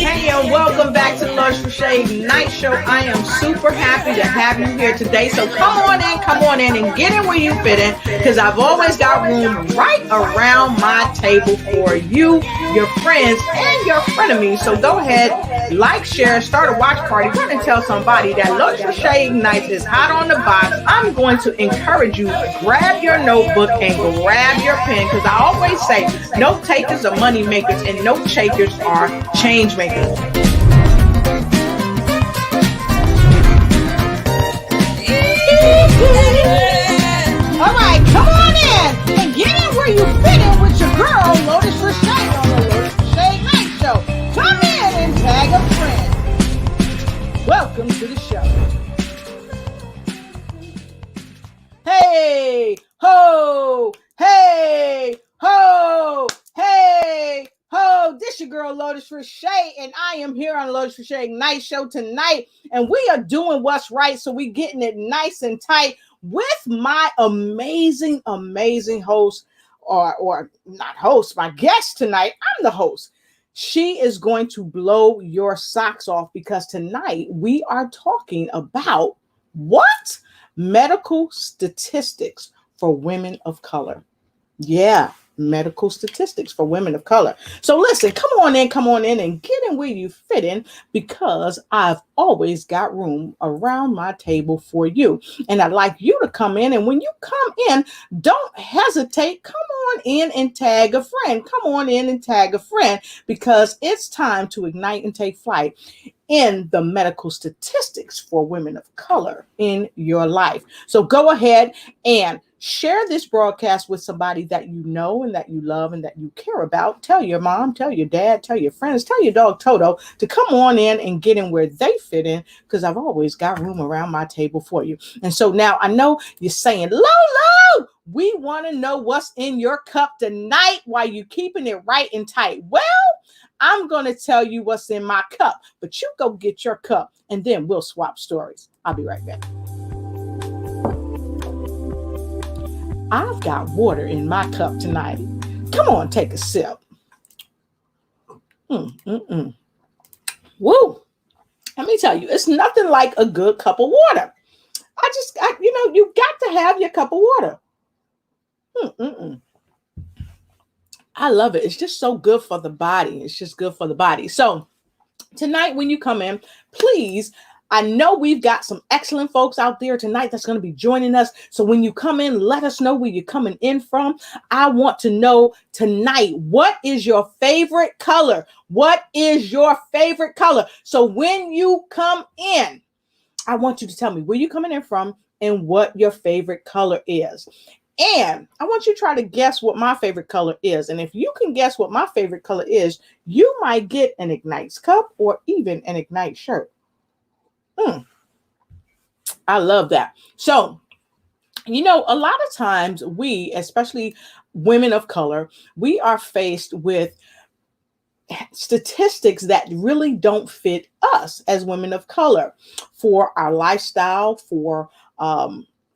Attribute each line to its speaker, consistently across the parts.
Speaker 1: Hey, and welcome back to the Lotus Riche Night Show. I am super happy to have you here today. So come on in, and get in where you fit in, because I've always got room right around my table for you, your friends, and your frenemies. So go ahead, like, share, start a watch party. Run and tell somebody that Lotus Riche Ignites is hot on the box. I'm going to encourage you, grab your notebook and grab your pen, because I always say note takers are money makers and note takers are change makers. All right, come on in and get in where you fit in with your girl, Lotus Riche, on the Lotus Riche Night Show. Come in and tag a friend. Welcome to the show. Hey, ho, hey, ho, hey, ho. This your girl, Lotus Riche, and I am here on the Lotus Riche Night Show tonight, and we are doing what's right, so we getting it nice and tight with my amazing host, or not host, my guest tonight. I'm the host. She is going to blow your socks off, because tonight we are talking about what? Medical statistics for women of color. Yeah, medical statistics for women of color. So listen, come on in and get in where you fit in, because I've always got room around my table for you. And I'd like you to come in, and when you come in, don't hesitate. Come on in and tag a friend. Come on in and tag a friend, because it's time to ignite and take flight in the medical statistics for women of color in your life. So go ahead and share this broadcast with somebody that you know and that you love and that you care about. Tell your mom, tell your dad, tell your friends, tell your dog Toto to come on in and get in where they fit in, because I've always got room around my table for you. And so now I know you're saying, Lolo, we want to know what's in your cup tonight while you keeping it right and tight. Well, I'm going to tell you what's in my cup, but you go get your cup and then we'll swap stories. I'll be right back. I've got water in my cup tonight. Come on, take a sip. Woo. Let me tell you, it's nothing like a good cup of water. You got to have your cup of water. I love it. It's just so good for the body. It's just good for the body. So tonight, when you come in, please, I know we've got some excellent folks out there tonight that's going to be joining us. So when you come in, let us know where you're coming in from. I want to know tonight, what is your favorite color? What is your favorite color? So when you come in, I want you to tell me where you're coming in from and what your favorite color is. And I want you to try to guess what my favorite color is. And if you can guess what my favorite color is, you might get an Ignites cup or even an Ignite shirt. I love that. So, a lot of times we, especially women of color, we are faced with statistics that really don't fit us as women of color for our lifestyle, for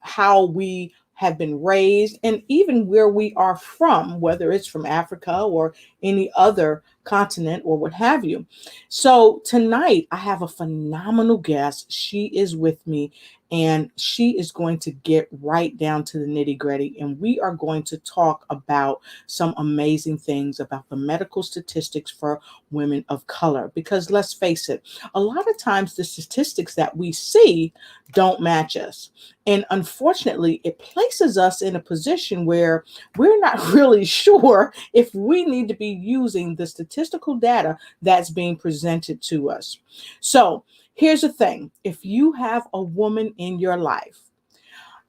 Speaker 1: how we have been raised, and even where we are from, whether it's from Africa or any other continent or what have you. So tonight I have a phenomenal guest. She is with me, and she is going to get right down to the nitty-gritty, and we are going to talk about some amazing things about the medical statistics for women of color. Because let's face it, a lot of times the statistics that we see don't match us. And unfortunately, it places us in a position where we're not really sure if we need to be using the statistical data that's being presented to us. So here's the thing. If you have a woman in your life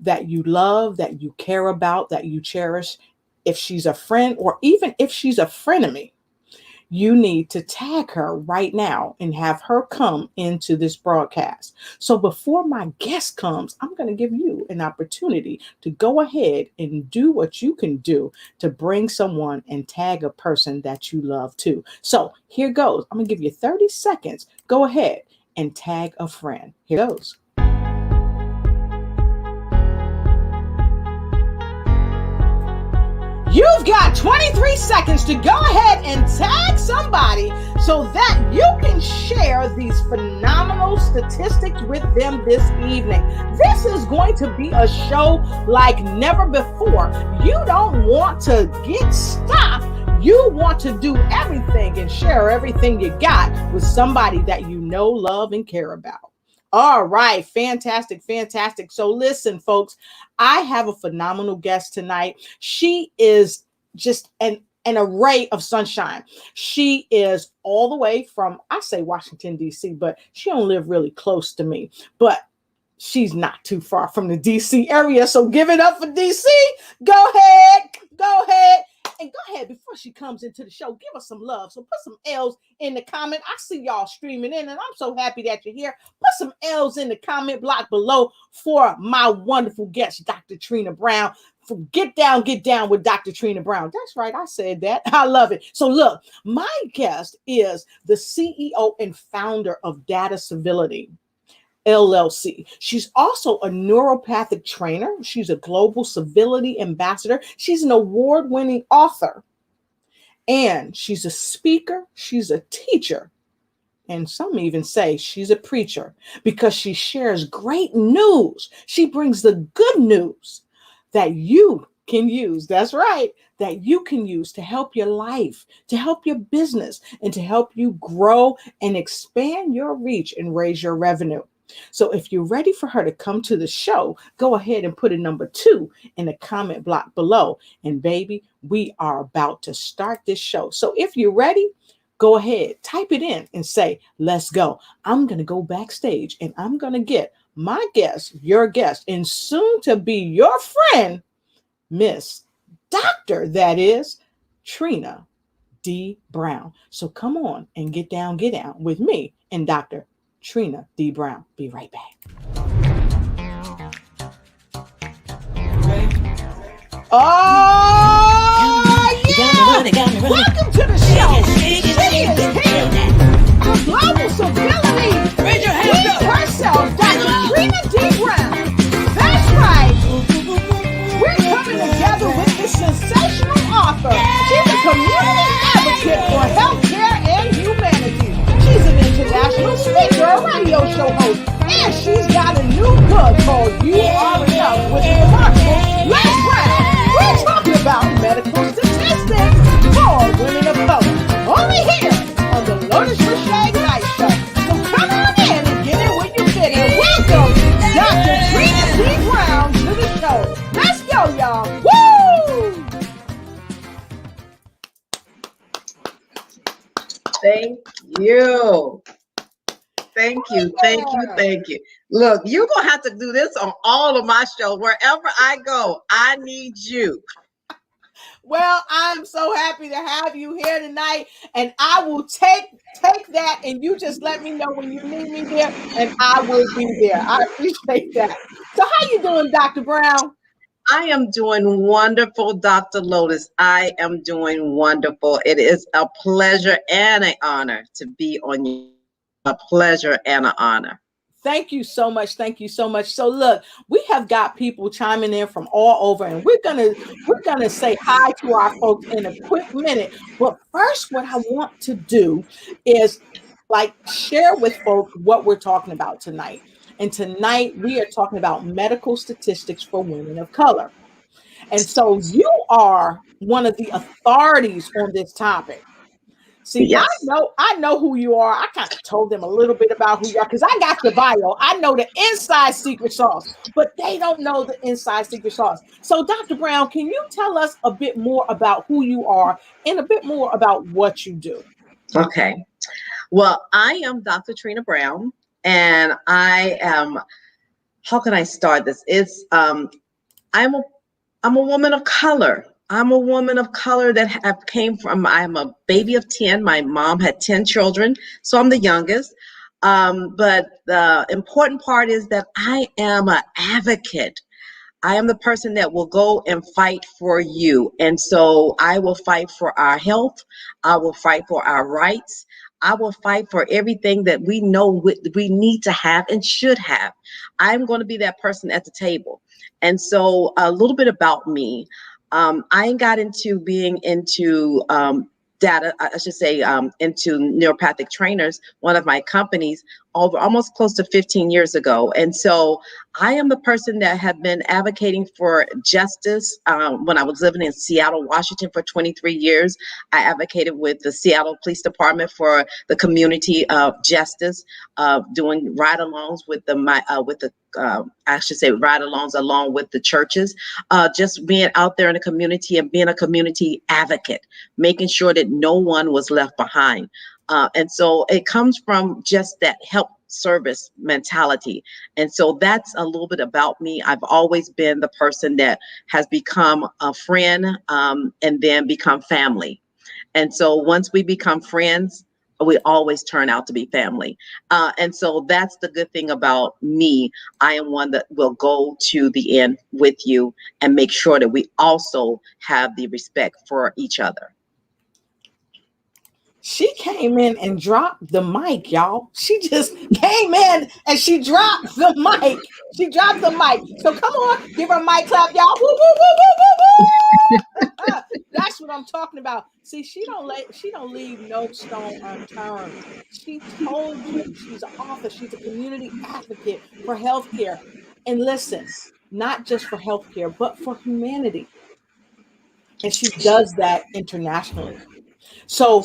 Speaker 1: that you love, that you care about, that you cherish, if she's a friend or even if she's a frenemy, you need to tag her right now and have her come into this broadcast. So before my guest comes, I'm going to give you an opportunity to go ahead and do what you can do to bring someone and tag a person that you love too. So here goes. I'm going to give you 30 seconds. Go ahead and tag a friend. Here goes. You've You've got 23 seconds to go ahead and tag somebody so that you can share these phenomenal statistics with them this evening. This is going to be a show like never before. You don't want to get stopped. You want to do everything and share everything you got with somebody that you know, love, and care about. All right, fantastic, fantastic. So listen, folks, I have a phenomenal guest tonight. She is just an array of sunshine. She is all the way from, I say Washington, D.C., but she don't live really close to me. But she's not too far from the D.C. area. So give it up for D.C. Go ahead. And go ahead, before she comes into the show, give us some love. So put some L's in the comment. I see y'all streaming in, and I'm so happy that you're here. Put some L's in the comment block below for my wonderful guest, Dr. Trina Brown. Get down with Dr. Trina Brown. That's right, I said that. I love it. So look, my guest is the CEO and founder of Civility, LLC. She's also a neuropathic trainer. She's a global civility ambassador. She's an award-winning author. And she's a speaker. She's a teacher. And some even say she's a preacher because she shares great news. She brings the good news that you can use. That's right. That you can use to help your life, to help your business, and to help you grow and expand your reach and raise your revenue. So if you're ready for her to come to the show, go ahead and put a number 2 in the comment block below. And baby, we are about to start this show. So if you're ready, go ahead, type it in and say, let's go. I'm going to go backstage and I'm going to get my guest, your guest, and soon to be your friend, Miss Dr. That is Trina D. Brown. So come on and get down with me and Dr. Trina D. Brown. Be right back. Oh, yeah! Welcome to the show. She is here. Our global civility. Raise your hands up. Herself, Dr. Trina D. Brown. That's right. We're coming together with this sensational author. She's a community advocate for healthcare and humanity. She's an international speaker, a radio show host, and she's got a new book called You Are Enough with the remarkable Les Brown. We're talking about medical statistics for women of color. Only here on the Lotus Riche Night Show. So come on in and get in when you fit in. Welcome, Dr. Trina D. Brown to the show. Let's go, y'all. Woo!
Speaker 2: Thank you. Thank you. Look, you're going to have to do this on all of my shows. Wherever I go, I need you.
Speaker 1: Well, I'm so happy to have you here tonight, and I will take that, and you just let me know when you need me there, and I will be there. I appreciate that. So how you doing, Dr. Brown?
Speaker 2: I am doing wonderful, Dr. Lotus. I am doing wonderful. It is a pleasure and an honor to be on you. A pleasure and an honor.
Speaker 1: Thank you so much. Thank you so much. So look, we have got people chiming in from all over, and we're gonna say hi to our folks in a quick minute. But first, what I want to do is share with folks what we're talking about tonight. And tonight we are talking about medical statistics for women of color. And so you are one of the authorities on this topic. See, yes. I know who you are. I kind of told them a little bit about who you are because I got the bio. I know the inside secret sauce, but they don't know the inside secret sauce. So, Dr. Brown, can you tell us a bit more about who you are and a bit more about what you do?
Speaker 2: Okay. Well, I am Dr. Trina Brown, and I am, how can I start this? It's, I'm a woman of color. I'm a woman of color that I'm a baby of 10. My mom had 10 children, so I'm the youngest. But the important part is that I am an advocate. I am the person that will go and fight for you. And so I will fight for our health. I will fight for our rights. I will fight for everything that we know we need to have and should have. I'm going to be that person at the table. And so a little bit about me. I got into being into data, I should say, into neuropathic trainers, one of my companies, over almost close to 15 years ago. And so I am the person that have been advocating for justice. When I was living in Seattle, Washington for 23 years, I advocated with the Seattle Police Department for the community of justice, doing ride-alongs with I should say ride-alongs along with the churches, just being out there in the community and being a community advocate, making sure that no one was left behind. And so it comes from just that help service mentality. And so that's a little bit about me. I've always been the person that has become a friend, and then become family. And so once we become friends, we always turn out to be family. And so that's the good thing about me. I am one that will go to the end with you and make sure that we also have the respect for each other.
Speaker 1: She came in and dropped the mic, y'all. She just came in and she dropped the mic. She dropped the mic. So come on, give her a mic clap, y'all. Woo, woo, woo, woo, woo, woo. That's what I'm talking about. See, she don't leave no stone unturned. She told you she's an author, she's a community advocate for healthcare. And listen, not just for healthcare, but for humanity. And she does that internationally. So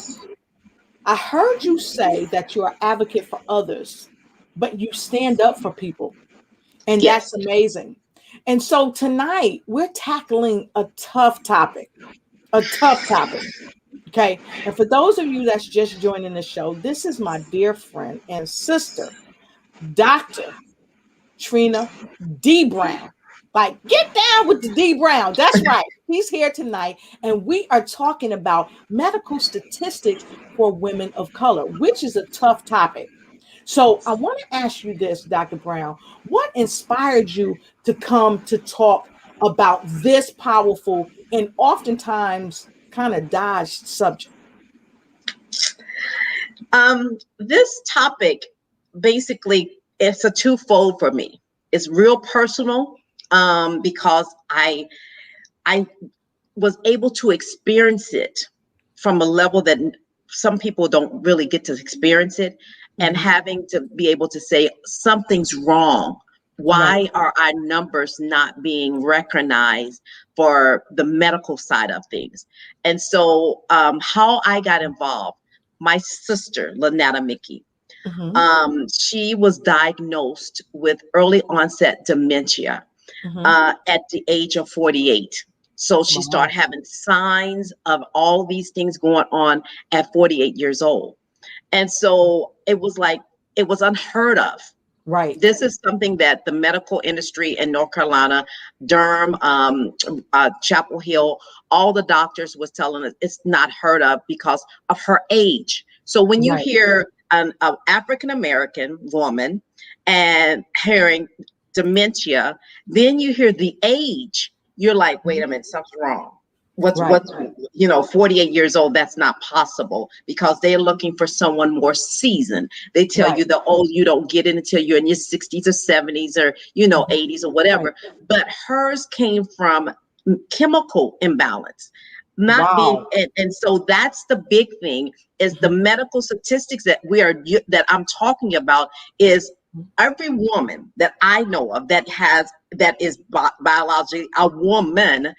Speaker 1: I heard you say that you're an advocate for others, but you stand up for people. And that's
Speaker 2: Yes.
Speaker 1: amazing. And so tonight we're tackling a tough topic, a tough topic. Okay. And for those of you that's just joining the show, this is my dear friend and sister, Dr. Trina D. Brown. Like, get down with the D. Brown. That's right. He's here tonight. And we are talking about medical statistics for women of color, which is a tough topic. So I want to ask you this, Dr. Brown. What inspired you to come to talk about this powerful and oftentimes kind of dodged subject?
Speaker 2: This topic, basically, it's a twofold for me. It's real personal, because I was able to experience it from a level that some people don't really get to experience it, and having to be able to say something's wrong. Why are our numbers not being recognized for the medical side of things? And so how I got involved, my sister, Lynetta Mickey, she was diagnosed with early onset dementia at the age of 48. So she started having signs of all these things going on at 48 years old. And so it was like, it was unheard of.
Speaker 1: Right.
Speaker 2: This is something that the medical industry in North Carolina, Durham, Chapel Hill, all the doctors was telling us it's not heard of because of her age. So when you hear an African-American woman and hearing dementia, then you hear the age, you're like, wait a minute, something's wrong. What's 48 years old, that's not possible, because they're looking for someone more seasoned. They tell you that, oh, you don't get it until you're in your 60s or 70s or 80s or whatever. But hers came from chemical imbalance, not being, and so that's the big thing, is the medical statistics that I'm talking about is every woman that I know of that is biologically a woman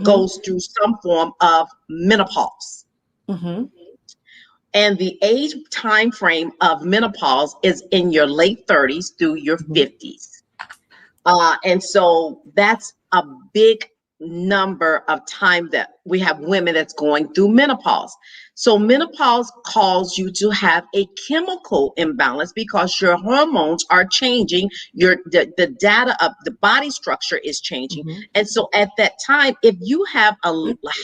Speaker 2: goes through some form of menopause. And the age time frame of menopause is in your late 30s through your 50s. And so that's a big number of time that we have women that's going through menopause. So menopause calls you to have a chemical imbalance because your hormones are changing, the data of the body structure is changing. And so at that time, if you have a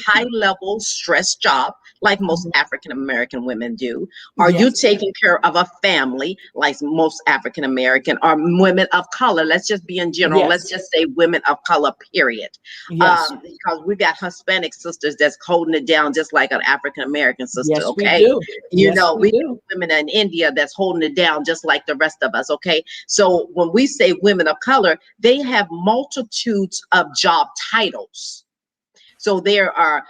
Speaker 2: high level stress job, like most African American women do, are you taking care of a family like most African American, or women of color? Let's just be in general. Let's just say women of color, period. Because we got Hispanic sisters that's holding it down just like an African American sister. Okay, we do. Women in India that's holding it down just like the rest of us. Okay, so when we say women of color, they have multitudes of job titles. So they are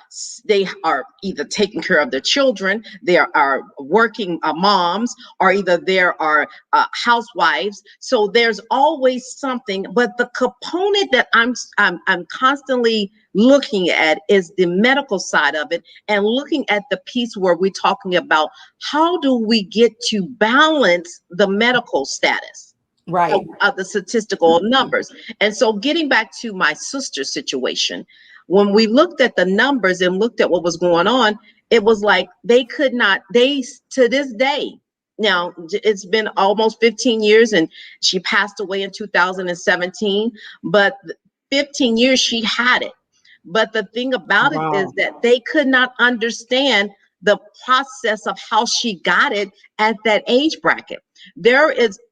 Speaker 2: either taking care of their children, there are working moms, or either there are housewives. So there's always something. But the component that I'm constantly looking at is the medical side of it, and looking at the piece where we're talking about how do we get to balance the medical status
Speaker 1: Right.
Speaker 2: of the statistical numbers. And so getting back to my sister's situation, when we looked at the numbers and looked at what was going on, it was like they could not, they to this day, now it's been almost 15 years and she passed away in 2017, but 15 years she had it. But the thing about it is
Speaker 1: Wow.
Speaker 2: that they could not understand the process of how she got it at that age bracket.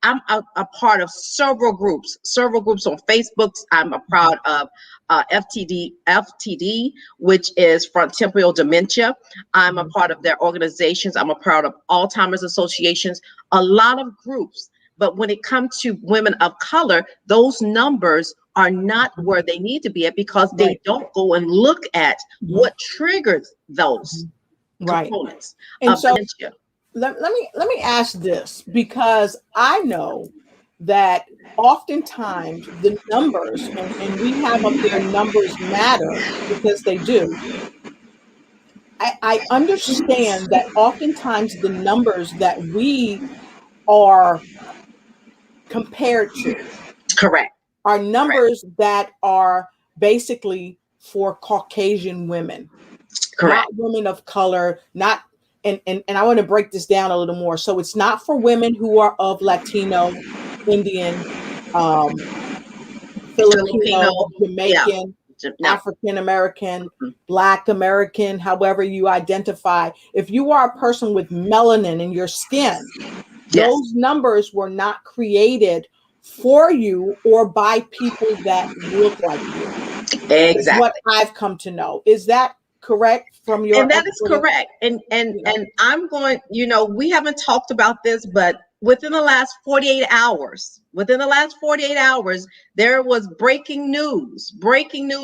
Speaker 2: I'm a part of several groups on Facebook. I'm a proud of FTD, which is frontotemporal dementia. I'm a part of their organizations. I'm a part of Alzheimer's associations, a lot of groups. But when it comes to women of color, those numbers are not where they need to be at because they
Speaker 1: Right.
Speaker 2: don't go and look at what triggers those
Speaker 1: Right.
Speaker 2: components
Speaker 1: And
Speaker 2: of
Speaker 1: so
Speaker 2: dementia.
Speaker 1: let me ask this, because I know that oftentimes the numbers, and we have up there numbers matter, because they do. I understand that oftentimes the numbers that we are compared to
Speaker 2: Correct.
Speaker 1: are numbers that are basically for Caucasian women, not
Speaker 2: Correct.
Speaker 1: women of color, not and I want to break this down a little more. So it's not for women who are of Latino, Indian, um,
Speaker 2: Filipino.
Speaker 1: Filipino,
Speaker 2: Yeah.
Speaker 1: Jamaican,
Speaker 2: No.
Speaker 1: African American, Black American, however you identify. If you are a person with melanin in your skin,
Speaker 2: Yes.
Speaker 1: those numbers were not created for you or by people that look like you, is what
Speaker 2: Exactly.
Speaker 1: I've come to know. Is that correct from your
Speaker 2: And that is
Speaker 1: expert?
Speaker 2: correct.
Speaker 1: You know,
Speaker 2: And I'm going, we haven't talked about this, but within the last 48 hours, there was breaking news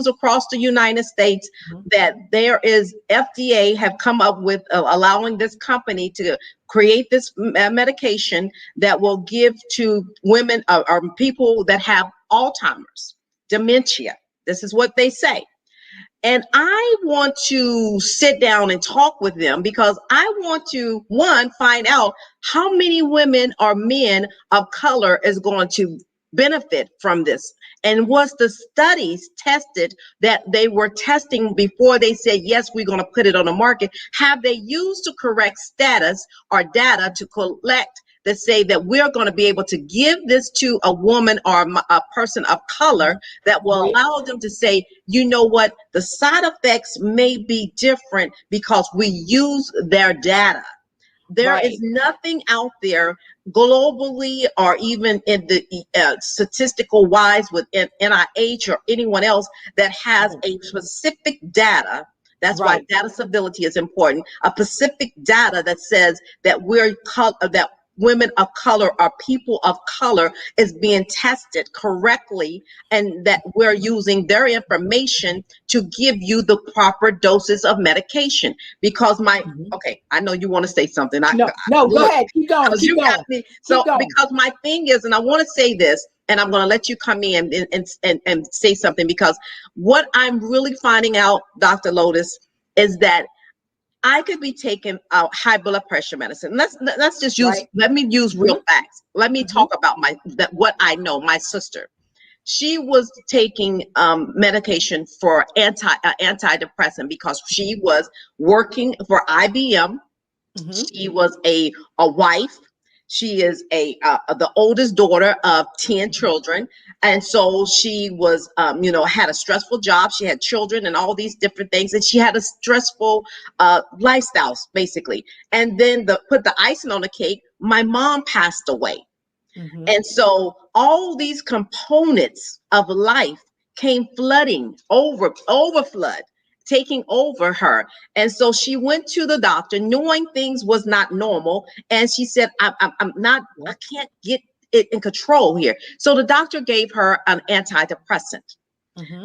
Speaker 2: across the United States that there is FDA have come up with allowing this company to create this medication that will give to women or people that have Alzheimer's, dementia. This is what they say. And I want to sit down and talk with them because I want to, one, find out how many women or men of color is going to benefit from this. And was the studies tested that they were testing before they said, yes, we're going to put it on the market? Have they used the correct status or data to collect that say that we're going to be able to give this to a woman or a person of color that will
Speaker 1: right,
Speaker 2: allow them to say, you know what, the side effects may be different because we use their data. There is
Speaker 1: right,
Speaker 2: nothing out there globally or even in the statistical wise with NIH or anyone else that has a specific data. That's why
Speaker 1: right,
Speaker 2: data civility is important. A specific data that says that that women of color or people of color is being tested correctly, and that we're using their information to give you the proper doses of medication. Because okay, I know you want to say something.
Speaker 1: no, go
Speaker 2: Look,
Speaker 1: ahead, keep going,
Speaker 2: because
Speaker 1: keep
Speaker 2: you got
Speaker 1: going,
Speaker 2: me.
Speaker 1: keep
Speaker 2: So
Speaker 1: going.
Speaker 2: because my thing is, and I want to say this, and I'm going to let you come in and say something, because what I'm really finding out, Dr. Lotus, is that I could be taking high blood pressure medicine. Let's just
Speaker 1: Right.
Speaker 2: let me use real facts. Let me
Speaker 1: Mhm.
Speaker 2: talk about what I know. My sister, she was taking medication for antidepressant because she was working for IBM.
Speaker 1: Mhm.
Speaker 2: She was a wife. She is the oldest daughter of 10 children. And so she was, had a stressful job. She had children and all these different things. And she had a stressful lifestyle, basically. And then put the icing on the cake, my mom passed away.
Speaker 1: Mhm.
Speaker 2: And so all these components of life came flooding over flood, taking over her. And so she went to the doctor knowing things was not normal. And she said, I'm not, I can't get it in control here. So the doctor gave her an antidepressant.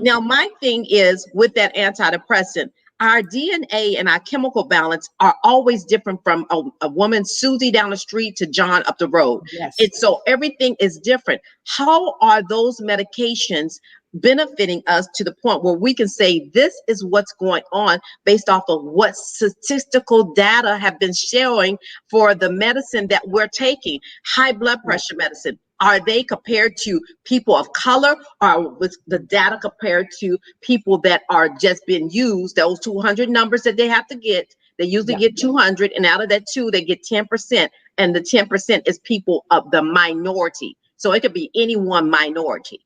Speaker 2: Now, my thing is with that antidepressant, our DNA and our chemical balance are always different from a woman, Susie down the street, to John up the road.
Speaker 1: Yes.
Speaker 2: It's so everything is different. How are those medications benefiting us to the point where we can say this is what's going on based off of what statistical data have been showing for the medicine that we're taking? High blood pressure medicine. Are they compared to people of color, or was the data compared to people that are just being used, those 200 numbers that they have to get? They usually get 200, and out of that 2, they get 10%, and the 10% is people of the minority. So it could be any one minority.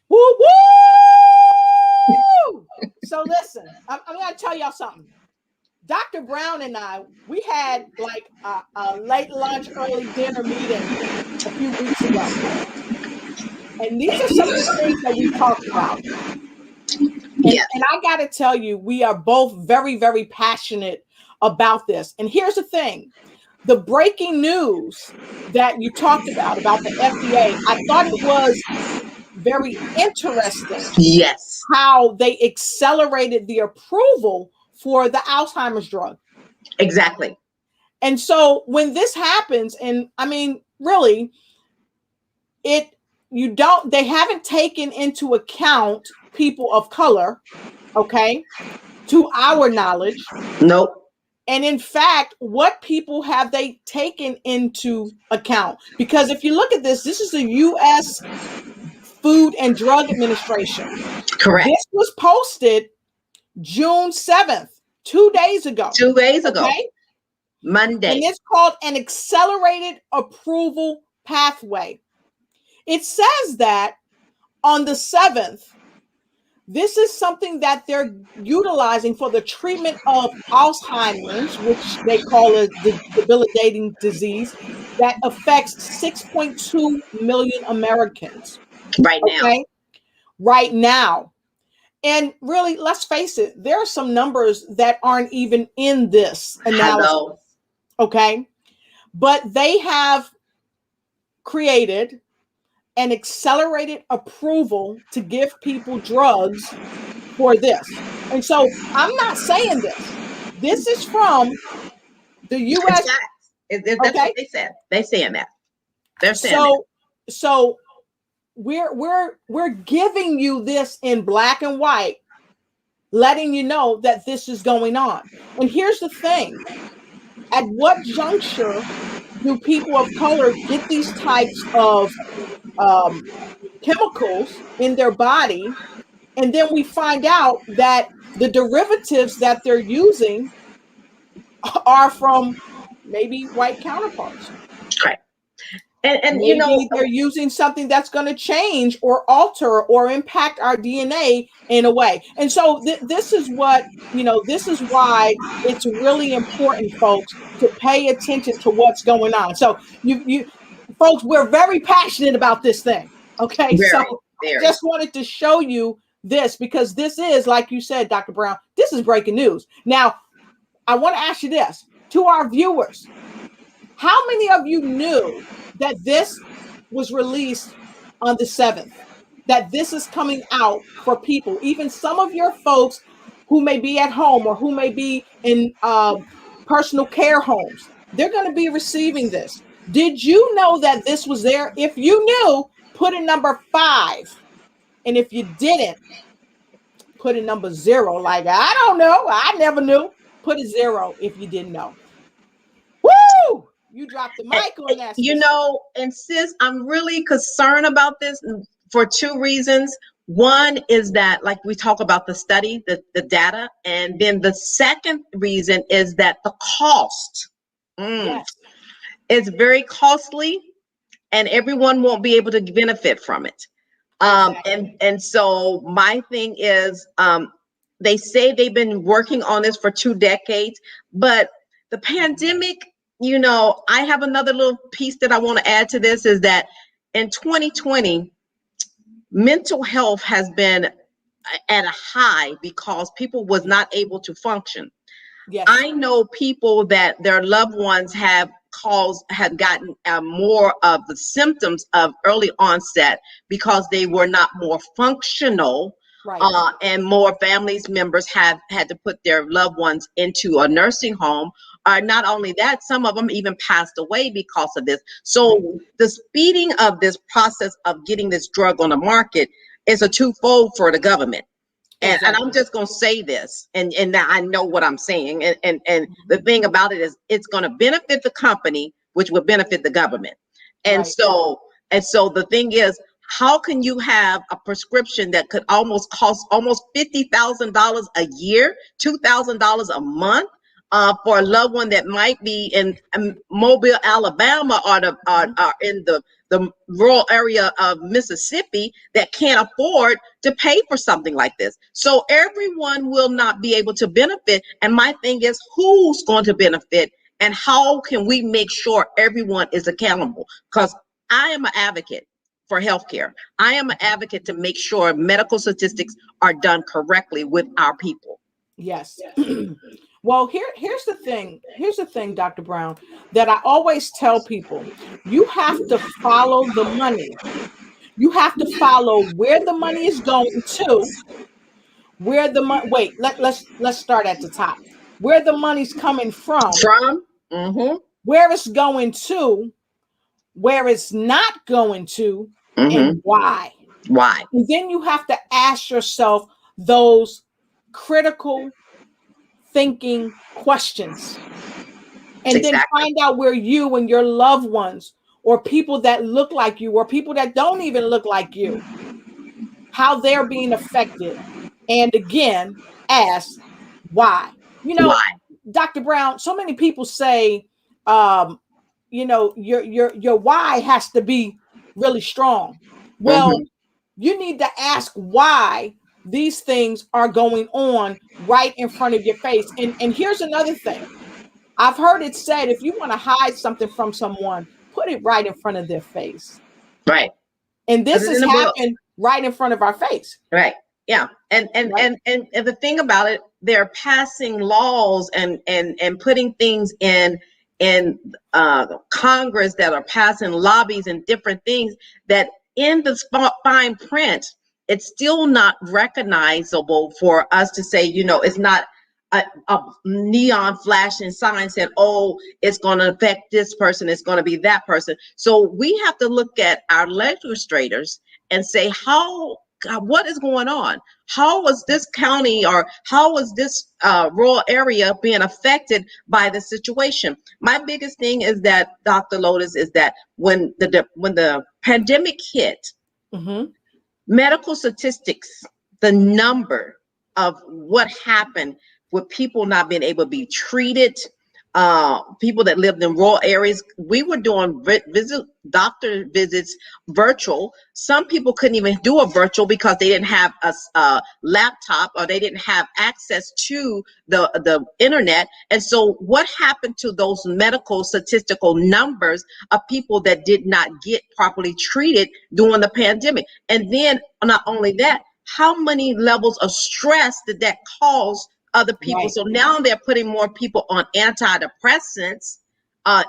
Speaker 1: Woo woo! So listen, I'm gonna tell y'all something. Dr. Brown and I, we had like a late lunch, early dinner meeting a few weeks ago. And these are some of the things that we talked about. And I got to tell you, we are both very, very passionate about this. And here's the thing. The breaking news that you talked about the FDA, I thought it was very interesting.
Speaker 2: Yes.
Speaker 1: How they accelerated the approval for the Alzheimer's drug.
Speaker 2: Exactly.
Speaker 1: And so when this happens, and I mean, really, they haven't taken into account people of color, okay, to our knowledge.
Speaker 2: Nope.
Speaker 1: And in fact, what people have they taken into account? Because if you look at this is the U.S. Food and Drug Administration.
Speaker 2: Correct.
Speaker 1: This was posted June 7th, 2 days ago.
Speaker 2: 2 days ago.
Speaker 1: Okay?
Speaker 2: Monday.
Speaker 1: And it's called an accelerated approval pathway. It says that on the 7th, this is something that they're utilizing for the treatment of Alzheimer's, which they call a debilitating disease that affects 6.2 million Americans.
Speaker 2: Right now.
Speaker 1: Okay? Right now. And really, let's face it, there are some numbers that aren't even in this analysis.
Speaker 2: Hello.
Speaker 1: Okay? But they have created an accelerated approval to give people drugs for this. And so I'm not saying this. This is from the U.S.
Speaker 2: That's what they said. They're saying that. They're saying that.
Speaker 1: So we're giving you this in black and white, letting you know that this is going on. And here's the thing. At what juncture do people of color get these types of chemicals in their body? And then we find out that the derivatives that they're using are from maybe white counterparts.
Speaker 2: Right. And
Speaker 1: maybe they're using something that's going to change or alter or impact our DNA in a way. And so this is what, this is why it's really important, folks, to pay attention to what's going on. So you folks, we're very passionate about this thing. Okay. Very. I just wanted to show you this because this is, like you said, Dr. Brown, this is breaking news. Now, I want to ask you this to our viewers. How many of you knew that this was released on the 7th? That this is coming out for people, even some of your folks who may be at home or who may be in personal care homes. They're going to be receiving this. Did you know that this was there? If you knew, put in number 5. And if you didn't, put in number 0. Like, I don't know. I never knew. Put a 0 if you didn't know. Woo! You dropped the mic on that.
Speaker 2: And sis, I'm really concerned about this for 2 reasons. One is that, like we talk about the study, the data, and then the second reason is that the cost.
Speaker 1: Yes.
Speaker 2: It's very costly, and everyone won't be able to benefit from it. And so my thing is, they say they've been working on this for 2 decades, but the pandemic, I have another little piece that I want to add to this is that in 2020, mental health has been at a high because people was not able to function. Yes. I know people that their loved ones have had gotten more of the symptoms of early onset because they were not more functional.
Speaker 1: Right.
Speaker 2: And more families members had to put their loved ones into a nursing home. Not only that, some of them even passed away because of this. So the speeding of this process of getting this drug on the market is a twofold for the government. And I'm just going to say this, and now I know what I'm saying. And the thing about it is it's going to benefit the company, which will benefit the government. And so the thing is, how can you have a prescription that could almost cost almost $50,000 a year, $2,000 a month, for a loved one that might be in Mobile, Alabama, or in the rural area of Mississippi that can't afford to pay for something like this? So everyone will not be able to benefit. And my thing is, who's going to benefit, and how can we make sure everyone is accountable? Because I am an advocate for healthcare. I am an advocate to make sure medical statistics are done correctly with our people.
Speaker 1: Yes. Well, here's the thing. Here's the thing, Dr. Brown, that I always tell people: you have to follow the money. You have to follow where the money is going to, where the money. Wait, let's start at the top. Where the money's coming from, where it's going to, where it's not going to, and why.
Speaker 2: Why?
Speaker 1: And then you have to ask yourself those critical thinking questions, and then find out where you and your loved ones, or people that look like you, or people that don't even look like you, how they're being affected. And again, ask why.
Speaker 2: Why?
Speaker 1: Dr. Brown, so many people say, your why has to be really strong. Well, you need to ask why these things are going on right in front of your face. And here's another thing. I've heard it said, if you want to hide something from someone, put it right in front of their face.
Speaker 2: Right.
Speaker 1: And this has happened right in front of our face.
Speaker 2: Right. Yeah. And the thing about it, they're passing laws and putting things in Congress that are passing lobbies and different things that in the fine print, it's still not recognizable for us to say, it's not a neon flashing sign said, oh, it's going to affect this person, it's going to be that person. So we have to look at our legislators and say, what is going on? How was this county, or how was this rural area being affected by the situation? My biggest thing is that, Dr. Lotus, is that when the pandemic hit, medical statistics, the number of what happened with people not being able to be treated, people that lived in rural areas, we were doing doctor visits virtual. Some people couldn't even do a virtual because they didn't have a laptop, or they didn't have access to the internet. And so what happened to those medical statistical numbers of people that did not get properly treated during the pandemic? And then not only that, how many levels of stress did that cause other people? Right. So now they're putting more people on antidepressants,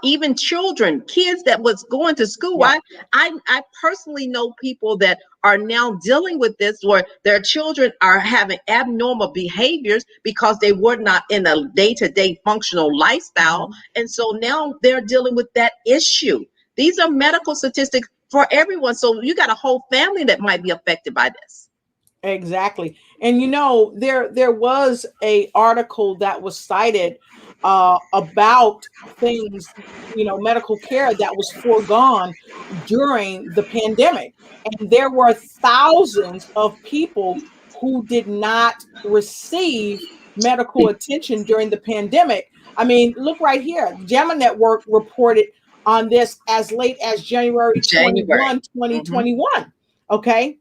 Speaker 2: even kids that was going to school. Yeah. I personally know people that are now dealing with this, where their children are having abnormal behaviors because they were not in a day-to-day functional lifestyle. And so now they're dealing with that issue. These are medical statistics for everyone. So you got a whole family that might be affected by this.
Speaker 1: Exactly. And there was a article that was cited about things, medical care that was foregone during the pandemic. And there were thousands of people who did not receive medical attention during the pandemic. I mean, look right here. JAMA Network reported on this as late as January 21, 2021. Okay.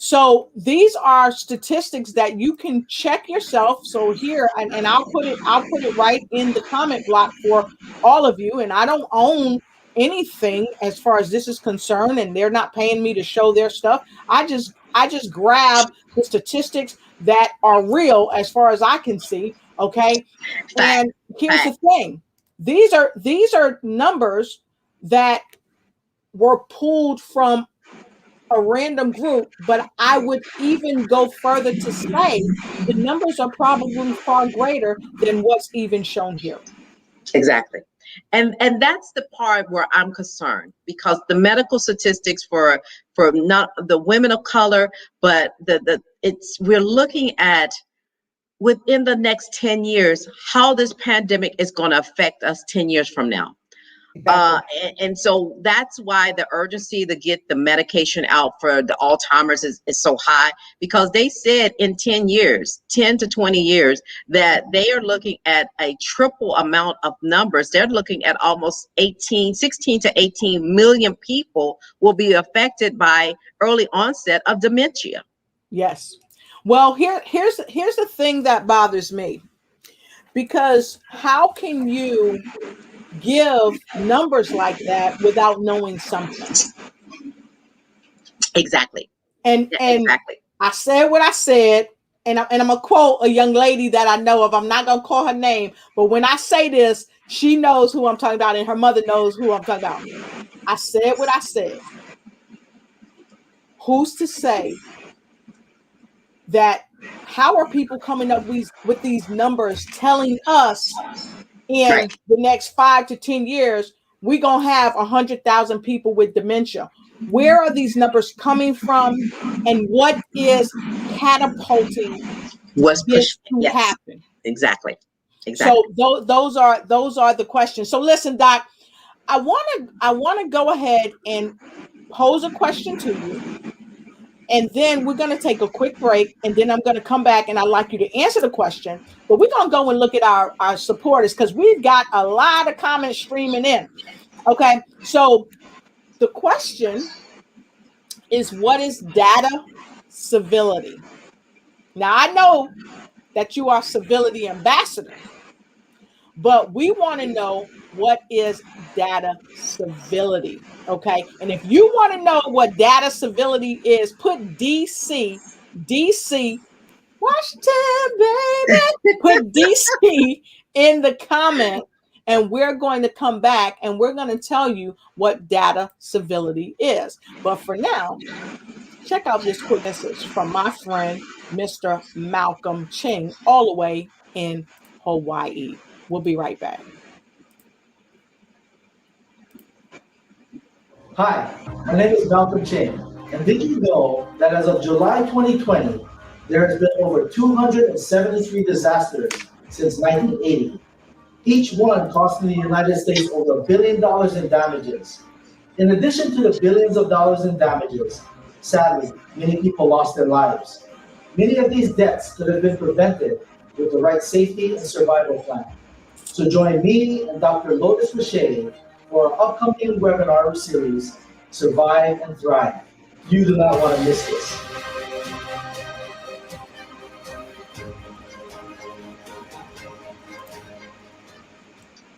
Speaker 1: So these are statistics that you can check yourself. So here, and I'll put it right in the comment block for all of you. And I don't own anything as far as this is concerned, and they're not paying me to show their stuff. I just grab the statistics that are real as far as I can see. Okay. And here's the thing. these are numbers that were pulled from a random group, but I would even go further to say the numbers are probably far greater than what's even shown here.
Speaker 2: Exactly. And that's the part where I'm concerned, because the medical statistics for not the women of color, but we're looking at within the next 10 years how this pandemic is going to affect us 10 years from now. And so that's why the urgency to get the medication out for the Alzheimer's is so high, because they said in 10 years, 10 to 20 years, that they are looking at a triple amount of numbers. They're looking at almost 16 to 18 million people will be affected by early onset of dementia.
Speaker 1: Yes. Well, here's the thing that bothers me, because how can you give numbers like that without knowing something?
Speaker 2: Exactly.
Speaker 1: And
Speaker 2: Exactly.
Speaker 1: I said what I said, and I'm gonna quote a young lady that I know of. I'm not gonna call her name, but when I say this, she knows who I'm talking about, and her mother knows who I'm talking about. I said what I said. Who's to say that? How are people coming up with these numbers telling us in
Speaker 2: Right.
Speaker 1: the next 5 to 10 years, we're going to have 100,000 people with dementia? Where are these numbers coming from? And what is catapulting
Speaker 2: Was
Speaker 1: this
Speaker 2: pushed.
Speaker 1: to
Speaker 2: Yes.
Speaker 1: happen?
Speaker 2: Exactly.
Speaker 1: So those are the questions. So listen, Doc, I want to go ahead and pose a question to you. And then we're going to take a quick break, and then I'm going to come back, and I'd like you to answer the question. But we're going to go and look at our supporters, because we've got a lot of comments streaming in. Okay, so the question is, what is data civility? Now, I know that you are civility ambassador, but we want to know, what is data civility? Okay, and if you want to know what data civility is, put DC Washington, baby. Put DC in the comment, and we're going to come back and we're going to tell you what data civility is. But for now, check out this quick message from my friend, Mr. Malcolm Ching, all the way in Hawaii. We'll be right back.
Speaker 3: Hi, my name is Malcolm Ching, and did you know that as of July 2020, there has been over 273 disasters since 1980, each one costing the United States over $1 billion in damages. In addition to the billions of dollars in damages, sadly, many people lost their lives. Many of these deaths could have been prevented with the right safety and survival plan. So join me and Dr. Lotus Riche for our upcoming webinar series, Survive and Thrive. You do not want to miss this.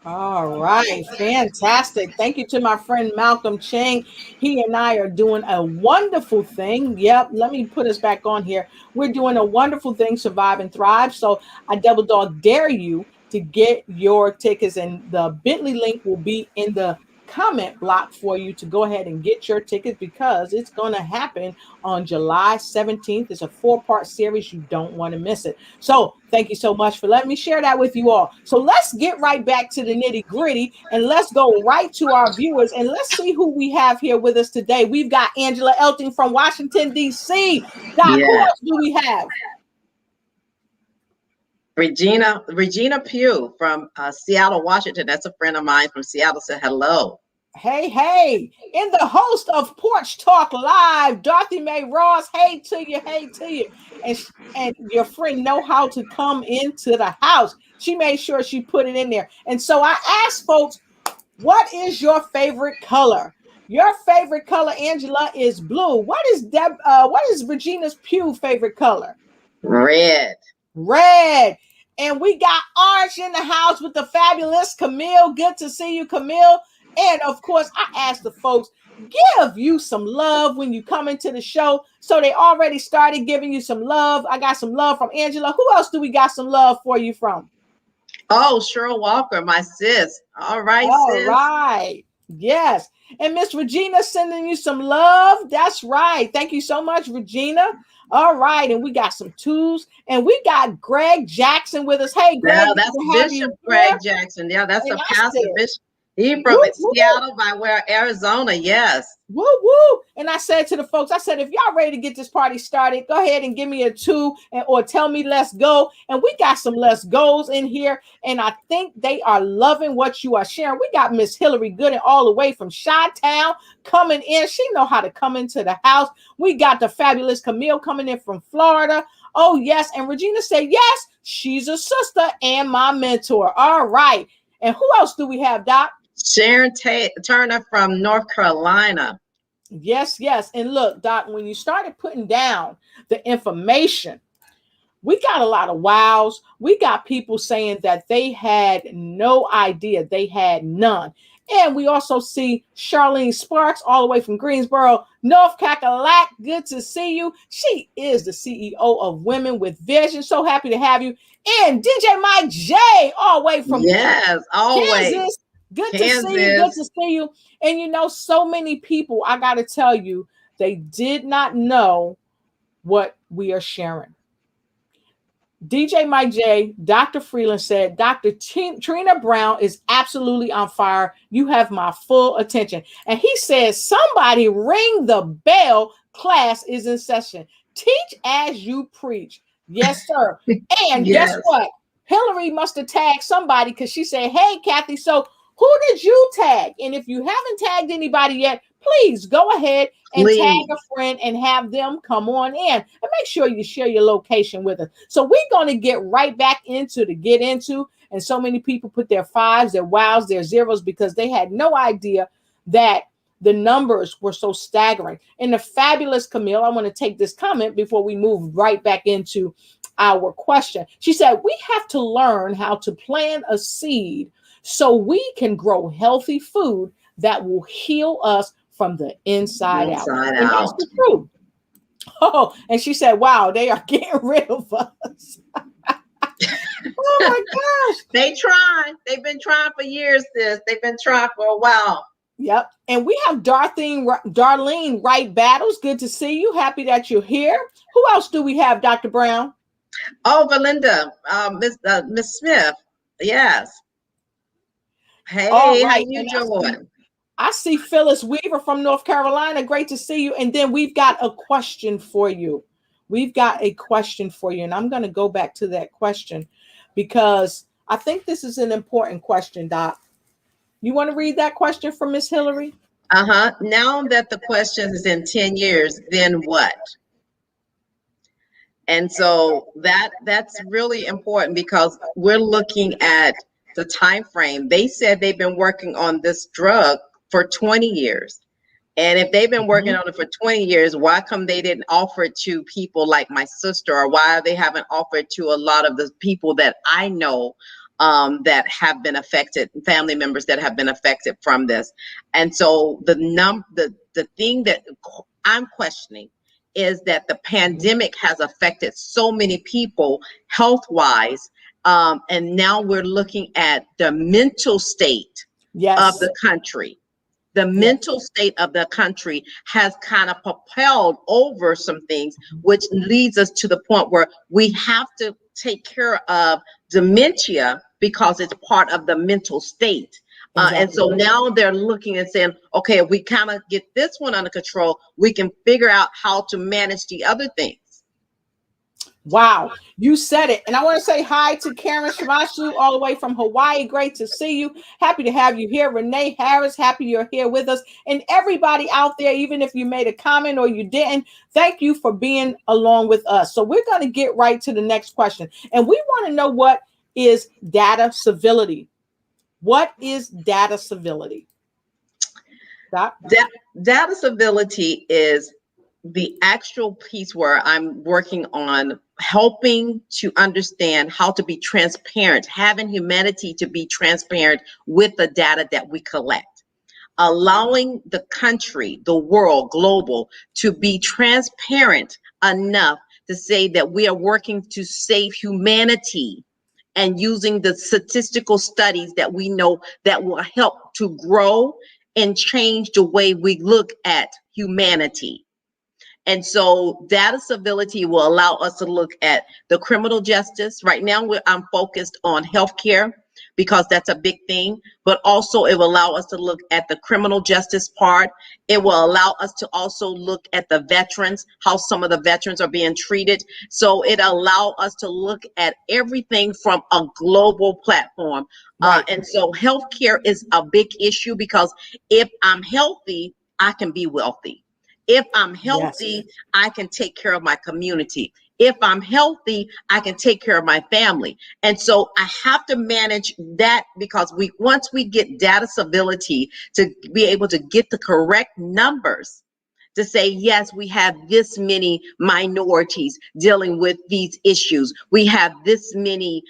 Speaker 1: All right, fantastic. Thank you to my friend Malcolm Ching. He and I are doing a wonderful thing. Yep, let me put us back on here. We're doing a wonderful thing, Survive and Thrive. So I double dog dare you to get your tickets, and the bit.ly link will be in the comment block for you to go ahead and get your tickets, because it's going to happen on July 17th. It's a 4-part series. You don't want to miss it. So thank you so much for letting me share that with you all. So let's get right back to the nitty gritty, and let's go right to our viewers, and let's see who we have here with us today. We've got Angela Elting from Washington, D.C. Doc, who else do we have?
Speaker 2: Regina Pugh from Seattle, Washington. That's a friend of mine from Seattle. Said hello.
Speaker 1: Hey. In the host of Porch Talk Live, Dorothy Mae Ross. Hey to you. And your friend know how to come into the house. She made sure she put it in there. And so I asked folks, what is your favorite color? Your favorite color, Angela, is blue. What is Regina's Pugh favorite color?
Speaker 2: Red.
Speaker 1: And we got orange in the house with the fabulous Camille. Good to see you, Camille. And of course, I asked the folks, give you some love when you come into the show. So they already started giving you some love. I got some love from Angela. Who else do we got some love for you from?
Speaker 2: Oh, Cheryl Walker, my sis. All right,
Speaker 1: All
Speaker 2: sis.
Speaker 1: right. Yes. And Miss Regina sending you some love. That's right. Thank you so much, Regina. All right. And we got some tools. And we got Greg Jackson with us. Hey, Greg,
Speaker 2: Yeah,
Speaker 1: good
Speaker 2: that's
Speaker 1: to have you
Speaker 2: Bishop
Speaker 1: here.
Speaker 2: Greg Jackson. Yeah, that's
Speaker 1: And
Speaker 2: a
Speaker 1: I
Speaker 2: pastor,
Speaker 1: said,
Speaker 2: Bishop. He from
Speaker 1: woo, woo.
Speaker 2: Seattle by where Arizona. Yes.
Speaker 1: Woo woo. And I said to the folks, I said, if y'all ready to get this party started, go ahead and give me a 2 or tell me let's go. And we got some let's goes in here. And I think they are loving what you are sharing. We got Miss Hillary Gooden all the way from Chi-Town coming in. She know how to come into the house. We got the fabulous Camille coming in from Florida. Oh, yes. And Regina said, yes, she's a sister and my mentor. All right. And who else do we have, Doc?
Speaker 2: Sharon Turner from North Carolina.
Speaker 1: Yes, yes. And look, Doc, when you started putting down the information, we got a lot of wows. We got people saying that they had no idea. They had none. And we also see Charlene Sparks all the way from Greensboro, North Cackalack. Good to see you. She is the CEO of Women with Vision. So happy to have you. And DJ Mike J, all the way from
Speaker 2: always.
Speaker 1: Kansas. Good to see you. Good to see you. And you know, so many people, I got to tell you, they did not know what we are sharing. DJ Mike J, Dr. Freeland said, Dr. Trina Brown is absolutely on fire. You have my full attention. And he says, somebody ring the bell. Class is in session. Teach as you preach. Yes, sir. And guess what? Hillary must have tagged somebody because she said, hey, Kathy, so who did you tag? And if you haven't tagged anybody yet, please go ahead and tag a friend and have them come on in. And make sure you share your location with us. So we're going to get right back into the get into. And so many people put their 5s, their wows, their 0s because they had no idea that the numbers were so staggering. And the fabulous Camille, I want to take this comment before we move right back into our question. She said, we have to learn how to plant a seed so we can grow healthy food that will heal us from the inside out. And that's the truth. Oh, and she said, wow, they are getting rid of us. Oh my gosh.
Speaker 2: They try. They've been trying for years, sis. They've been trying for a while.
Speaker 1: Yep. And we have Darlene Wright Battles. Good to see you. Happy that you're here. Who else do we have, Dr. Brown?
Speaker 2: Oh, Belinda, Miss Smith. Yes. Hey,
Speaker 1: right.
Speaker 2: how you doing?
Speaker 1: I see Phyllis Weaver from North Carolina. Great to see you. And then we've got a question for you. And I'm going to go back to that question because I think this is an important question, Doc. You want to read that question from Miss Hillary?
Speaker 2: Now that the question is in 10 years, then what? And so that's really important because we're looking at the time frame. They said they've been working on this drug for 20 years. And if they've been working on it for 20 years, why come they didn't offer it to people like my sister, or why they haven't offered to a lot of the people that I know that have been affected, family members that have been affected from this? And so the thing that I'm questioning is that the pandemic has affected so many people health-wise, and now we're looking at the mental state of the country. The mental state of the country has kind of propelled over some things, which leads us to the point where we have to take care of dementia because it's part of the mental state. And so now they're looking and saying, okay, if we kind of get this one under control, we can figure out how to manage the other things.
Speaker 1: Wow, you said it. And I want to say hi to Karen Shimashu all the way from Hawaii. Great to see you. Happy to have you here. Renee Harris, happy you're here with us. And everybody out there, even if you made a comment or you didn't, thank you for being along with us. So we're going to get right to the next question. And we want to know, what is data civility? What is data civility?
Speaker 2: Data civility is the actual piece where I'm working on helping to understand how to be transparent, having humanity to be transparent with the data that we collect, allowing the country, the world, global, to be transparent enough to say that we are working to save humanity and using the statistical studies that we know that will help to grow and change the way we look at humanity. And so data civility will allow us to look at the criminal justice. Right now, I'm focused on healthcare because that's a big thing, but also it will allow us to look at the criminal justice part. It will allow us to also look at the veterans, how some of the veterans are being treated. So it allow us to look at everything from a global platform.
Speaker 1: Right.
Speaker 2: And so healthcare is a big issue because if I'm healthy, I can be wealthy. If I'm healthy,
Speaker 1: Yes.
Speaker 2: I can take care of my community. If I'm healthy, I can take care of my family. And so I have to manage that because once we get data civility to be able to get the correct numbers, to say, yes, we have this many minorities dealing with these issues. We have this many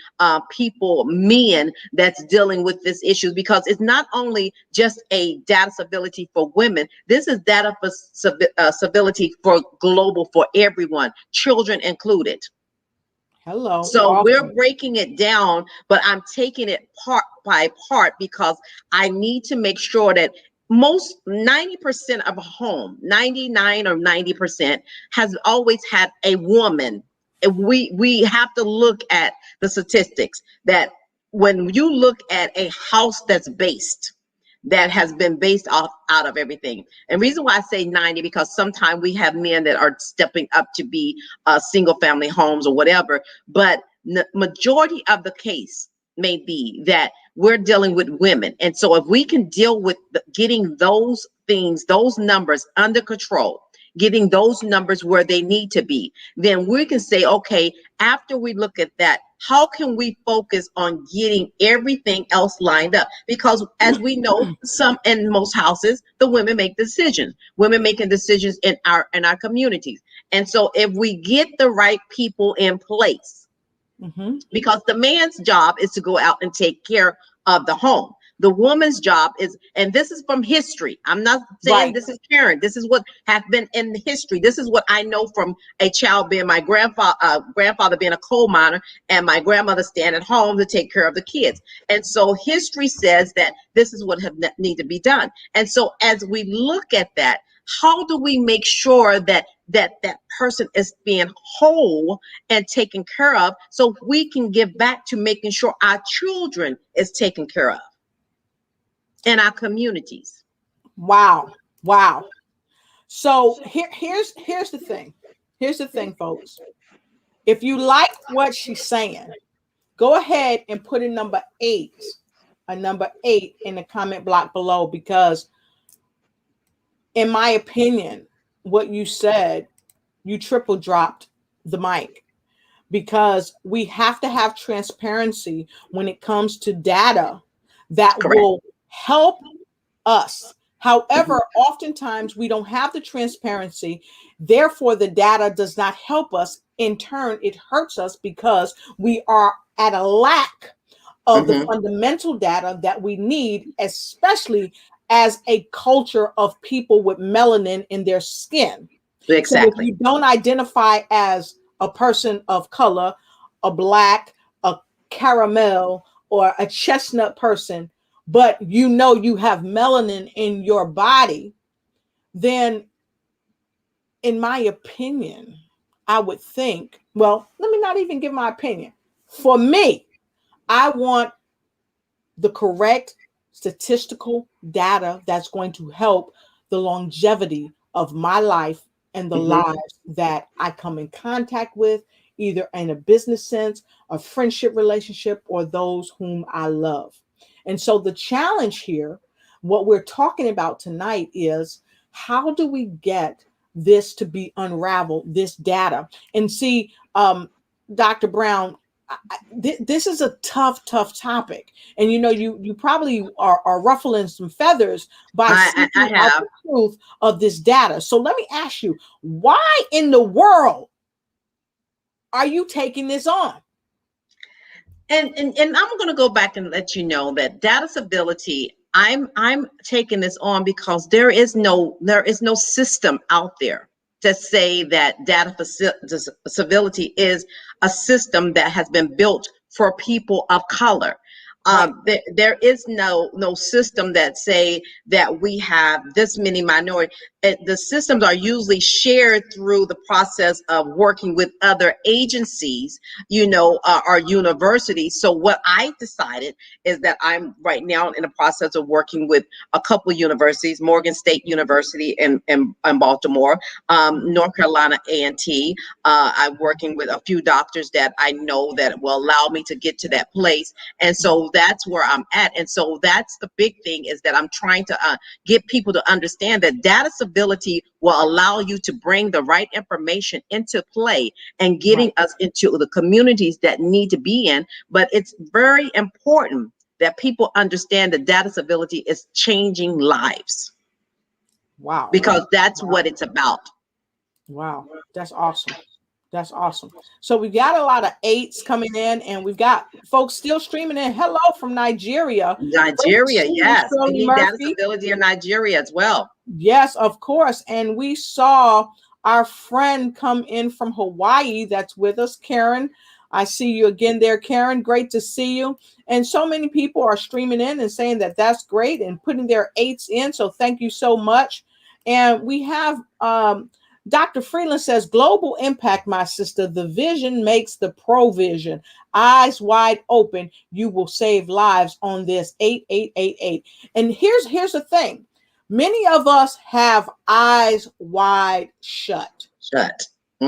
Speaker 2: people, men, that's dealing with this issues, because it's not only just a data civility for women. This is data for civility for global, for everyone, children included.
Speaker 1: Hello.
Speaker 2: So we're
Speaker 1: Awesome.
Speaker 2: breaking it down, but I'm taking it part by part because I need to make sure that most 90% of a home, 99 or 90%, has always had a woman. We have to look at the statistics that when you look at a house that's based, that has been based off out of everything. And reason why I say 90, because sometimes we have men that are stepping up to be single family homes or whatever, but the majority of the case may be that we're dealing with women. And so if we can deal with getting those things, those numbers under control, getting those numbers where they need to be, then we can say, okay, after we look at that, how can we focus on getting everything else lined up? Because as we know, in most houses, the women make decisions. Women making decisions in our communities. And so if we get the right people in place, because the man's job is to go out and take care of the home. The woman's job is, and this is from history. I'm not saying this is current. This is what has been in history. This is what I know from a child being my grandfather being a coal miner, and my grandmother staying at home to take care of the kids. And so history says that this is what need to be done. And so as we look at that, how do we make sure that that person is being whole and taken care of, so we can give back to making sure our children is taken care of in our communities?
Speaker 1: Wow. So here's the thing. Here's the thing, folks. If you like what she's saying, go ahead and put a number 8 in the comment block below, because in my opinion, what you said, you triple dropped the mic, because we have to have transparency when it comes to data that will help us. However, oftentimes we don't have the transparency. Therefore, the data does not help us. In turn, it hurts us because we are at a lack of the fundamental data that we need, especially as a culture of people with melanin in their skin.
Speaker 2: Exactly.
Speaker 1: So if you don't identify as a person of color, a black, a caramel, or a chestnut person, but you know you have melanin in your body, then in my opinion, I would think, well, let me not even give my opinion. For me, I want the correct statistical data that's going to help the longevity of my life and the lives that I come in contact with, either in a business sense, a friendship relationship, or those whom I love. And so the challenge here, what we're talking about tonight, is how do we get this to be unraveled, this data? And see, Dr. Brown, this is a tough topic, and you probably are ruffling some feathers by seeking out the truth of this data. So let me ask you, why in the world are you taking this on?
Speaker 2: And I'm going to go back and let you know that data civility, I'm taking this on because there is no system out there to say that data civility is a system that has been built for people of color. There is no system that say that we have this many minority. The systems are usually shared through the process of working with other agencies, or universities. So what I decided is that I'm right now in the process of working with a couple universities, Morgan State University in Baltimore, North Carolina A&T. I'm working with a few doctors that I know that will allow me to get to that place. And so that's where I'm at. And so that's the big thing, is that I'm trying to get people to understand that data civility will allow you to bring the right information into play and getting us into the communities that need to be in. But it's very important that people understand that data civility is changing lives.
Speaker 1: Wow.
Speaker 2: Because that's what it's about.
Speaker 1: Wow. That's awesome. That's awesome. So we've got a lot of 8s coming in, and we've got folks still streaming in. Hello from Nigeria.
Speaker 2: Nigeria, yes. We need data
Speaker 1: Murphy.
Speaker 2: civility in Nigeria as well.
Speaker 1: Yes, of course. And we saw our friend come in from Hawaii that's with us, Karen. I see you again there, Karen. Great to see you. And so many people are streaming in and saying that that's great and putting their 8s in. So thank you so much. And we have Dr. Freeland says, global impact, my sister. The vision makes the provision. Eyes wide open. You will save lives on this 8888. And here's the thing. Many of us have eyes wide shut. We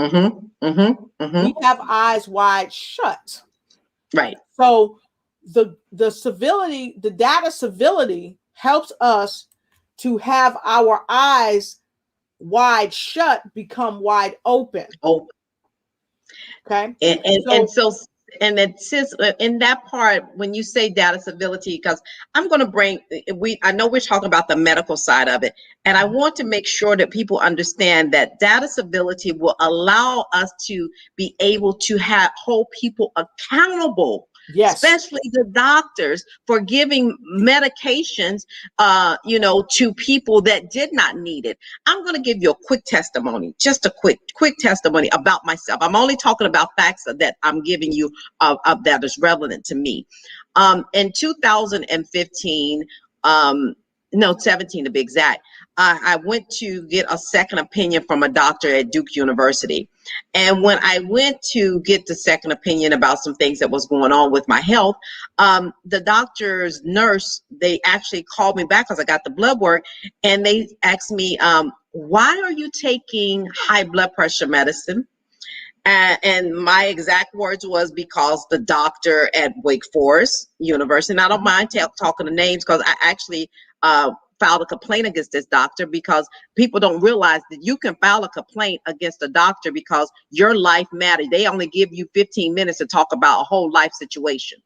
Speaker 1: have eyes wide shut.
Speaker 2: Right.
Speaker 1: So the civility, the data civility helps us to have our eyes wide shut become wide open. Okay.
Speaker 2: And it says in that part, when you say data civility, because I'm going to bring, I know we're talking about the medical side of it, and I want to make sure that people understand that data civility will allow us to be able to hold people accountable. Yes. Especially the doctors for giving medications, to people that did not need it. I'm going to give you a quick testimony, just a quick testimony about myself. I'm only talking about facts that I'm giving you that is relevant to me. In 2015, 17 to be exact, I went to get a second opinion from a doctor at Duke University. And when I went to get the second opinion about some things that was going on with my health, the doctor's nurse, they actually called me back because I got the blood work, and they asked me, why are you taking high blood pressure medicine? And my exact words was, because the doctor at Wake Forest University, and I don't mind talking the names because I actually filed a complaint against this doctor, because people don't realize that you can file a complaint against a doctor because your life matters. They only give you 15 minutes to talk about a whole life situation.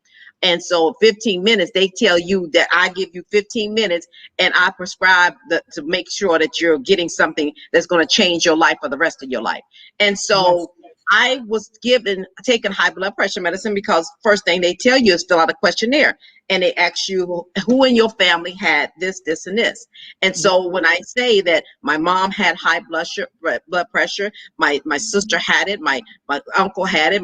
Speaker 2: And so 15 minutes, they tell you that I give you 15 minutes and I prescribe to make sure that you're getting something that's going to change your life for the rest of your life. And so I was taking high blood pressure medicine because first thing they tell you is fill out a questionnaire, and they ask you who in your family had this, this, and this. And so when I say that my mom had high blood pressure, my sister had it, my uncle had it,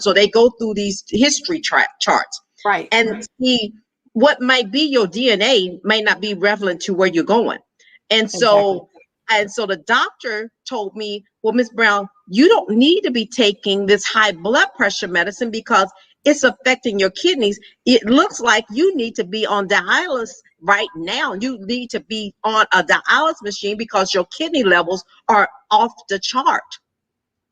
Speaker 2: so they go through these history charts. Right. And see, what might be your DNA may not be relevant to where you're going. And so the doctor told me, well, Ms. Brown, you don't need to be taking this high blood pressure medicine because it's affecting your kidneys. It looks like you need to be on dialysis right now. You need to be on a dialysis machine because your kidney levels are off the chart.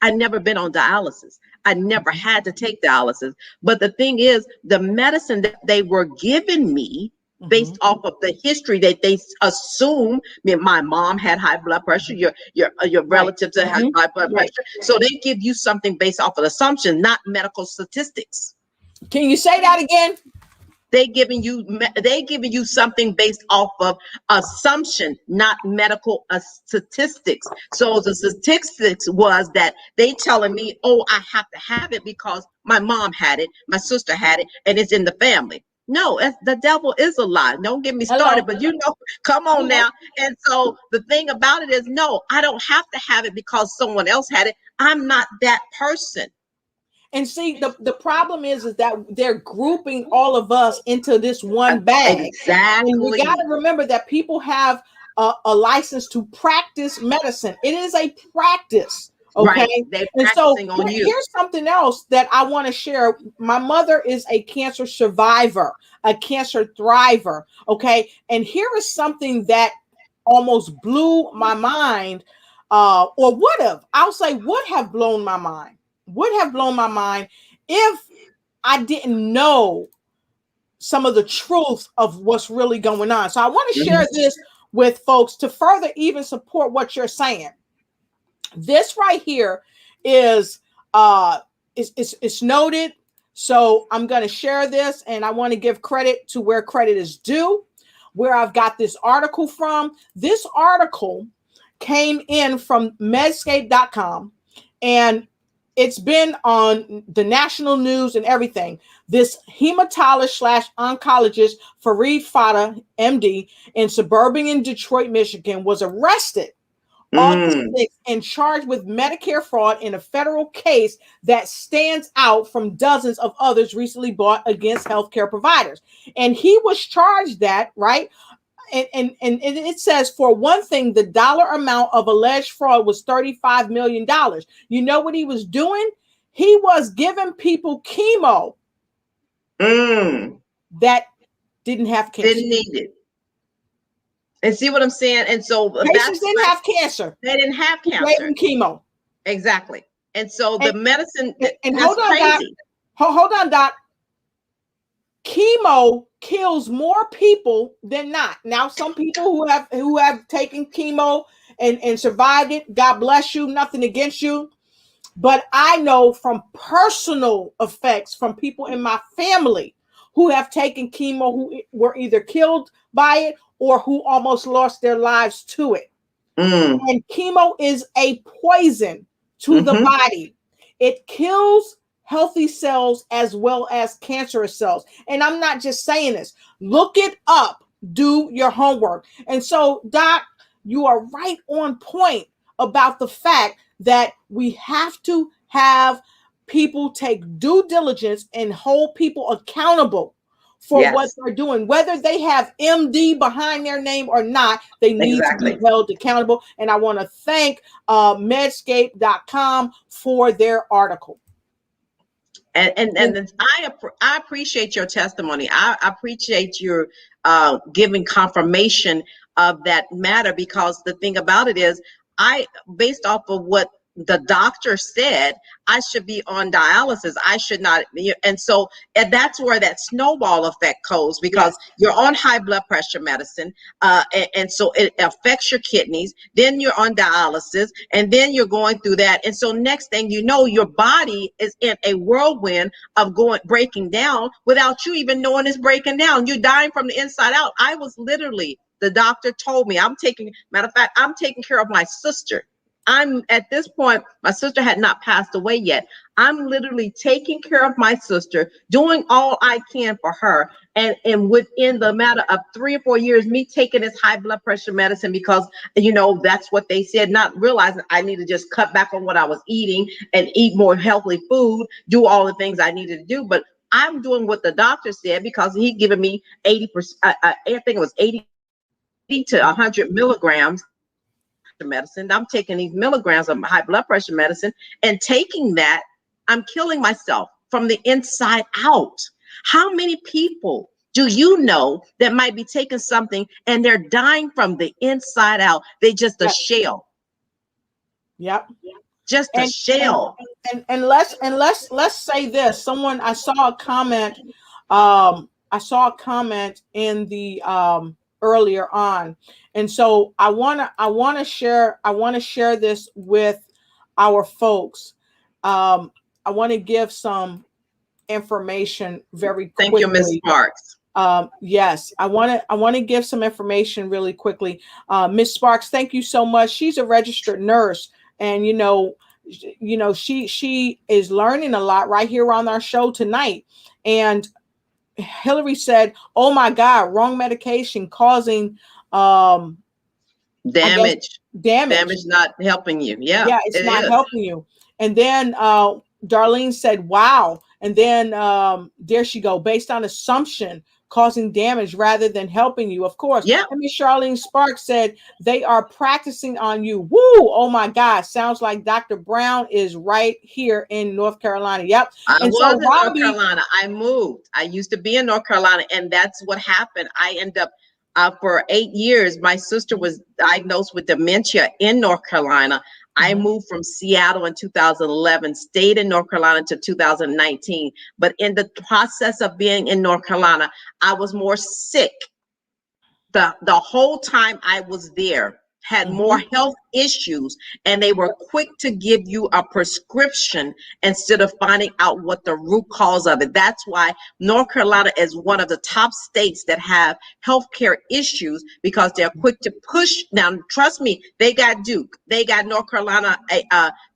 Speaker 2: I've never been on dialysis. I never had to take dialysis. But the thing is, the medicine that they were giving me, based off of the history that they assume, my mom had high blood pressure, your relatives that had high blood pressure. So they give you something based off of assumption, not medical statistics.
Speaker 1: Can you say that again?
Speaker 2: They giving you something based off of assumption, not medical statistics. So the statistics was that they telling me, oh, I have to have it because my mom had it, my sister had it, and it's in the family. No, the devil is a lie. Don't get me started, but come on now. And so the thing about it is, no, I don't have to have it because someone else had it. I'm not that person.
Speaker 1: And see, the problem is that they're grouping all of us into this one bag.
Speaker 2: Exactly.
Speaker 1: And we got to remember that people have a license to practice medicine. It is a practice. Okay.
Speaker 2: Right. They're
Speaker 1: And so
Speaker 2: practicing on you.
Speaker 1: here's something else that I want to share. My mother is a cancer survivor, a cancer thriver. Okay. And here is something that almost blew my mind, or would have blown my mind. Would have blown my mind if I didn't know some of the truth of what's really going on. So I want to share this with folks to further even support what you're saying. This right here is noted. So I'm going to share this, and I want to give credit to where credit is due, where I've got this article from. This article came in from medscape.com, and it's been on the national news and everything. This hematologist / oncologist, Fareed Fata, MD, in suburban Detroit, Michigan, was arrested August 6th and charged with Medicare fraud in a federal case that stands out from dozens of others recently brought against healthcare providers. And he was charged that, right? And it says, for one thing, the dollar amount of alleged fraud was $35 million. You know what he was doing? He was giving people chemo that didn't have cancer.
Speaker 2: Didn't need it. And see what I'm saying? And so
Speaker 1: patients didn't have cancer.
Speaker 2: They didn't have cancer.
Speaker 1: Gave them chemo.
Speaker 2: Exactly. And so the medicine,
Speaker 1: and hold on, Doc. Hold on, Doc. Chemo kills more people than not. Now, some people who have taken chemo and survived it, God bless you, nothing against you. But I know from personal effects from people in my family who have taken chemo, who were either killed by it or who almost lost their lives to it. And chemo is a poison to the body. It kills healthy cells as well as cancerous cells. And I'm not just saying this. Look it up. Do your homework. And so, Doc, you are right on point about the fact that we have to have people take due diligence and hold people accountable for what they're doing. Whether they have MD behind their name or not, they need to be held accountable. And I want to thank medscape.com for their article.
Speaker 2: And I appreciate your testimony. I appreciate your giving confirmation of that matter, because the thing about it is, based off of what the doctor said, I should be on dialysis. I should not. And so that's where that snowball effect goes, because you're on high blood pressure medicine. And so it affects your kidneys. Then you're on dialysis, and then you're going through that. And so next thing you know, your body is in a whirlwind of breaking down without you even knowing it's breaking down. You're dying from the inside out. I was literally, the doctor told me, matter of fact, I'm taking care of my sister. I'm at this point, my sister had not passed away yet. I'm literally taking care of my sister, doing all I can for her. And within the matter of 3 or 4 years, me taking this high blood pressure medicine, because, that's what they said, not realizing I need to just cut back on what I was eating and eat more healthy food, do all the things I needed to do. But I'm doing what the doctor said, because he given me 80%, I think it was 80 to 100 milligrams medicine. I'm taking these milligrams of high blood pressure medicine, and taking that, I'm killing myself from the inside out. How many people do you know that might be taking something and they're dying from the inside out? They just a shell.
Speaker 1: Yep.
Speaker 2: Just a shell.
Speaker 1: And let's say this. I saw a comment. I saw a comment in the earlier on. And so I want to share this with our folks. I want to give some information very quickly.
Speaker 2: Thank you, Ms. Sparks.
Speaker 1: Yes, I want to give some information really quickly. Ms. Sparks, thank you so much. She's a registered nurse, and she is learning a lot right here on our show tonight. And Hillary said, "Oh my God, wrong medication causing
Speaker 2: damage, not helping you." Yeah,
Speaker 1: it's not helping you. And then Darlene said, wow. And then there she go, based on assumption, causing damage rather than helping you. Of course.
Speaker 2: Yeah.
Speaker 1: I mean, Charlene Sparks said they are practicing on you. Woo! Oh my God. Sounds like Dr. Brown is right here in North Carolina. Yep.
Speaker 2: I
Speaker 1: And
Speaker 2: was
Speaker 1: so
Speaker 2: in
Speaker 1: Robbie,
Speaker 2: North Carolina. I moved. I used to be in North Carolina, and that's what happened. I ended up for 8 years. My sister was diagnosed with dementia in North Carolina. I moved from Seattle in 2011, stayed in North Carolina until 2019. But in the process of being in North Carolina, I was more sick. The whole time I was there, had more health issues, and they were quick to give you a prescription instead of finding out what the root cause of it. That's why North Carolina is one of the top states that have healthcare issues, because they're quick to push. Now, trust me, they got Duke, they got North Carolina,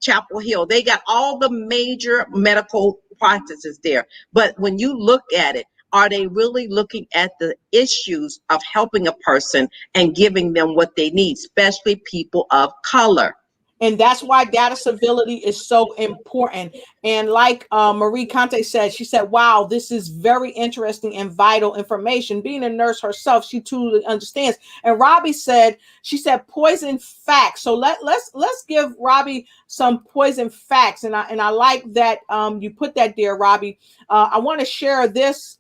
Speaker 2: Chapel Hill, they got all the major medical practices there. But when you look at it, are they really looking at the issues of helping a person and giving them what they need, especially people of color?
Speaker 1: And that's why data civility is so important. And like Marie Conte said, she said, wow, this is very interesting and vital information. Being a nurse herself, she truly understands. And Robbie said, she said poison facts. So let's give Robbie some poison facts. And I like that you put that there, Robbie. I want to share this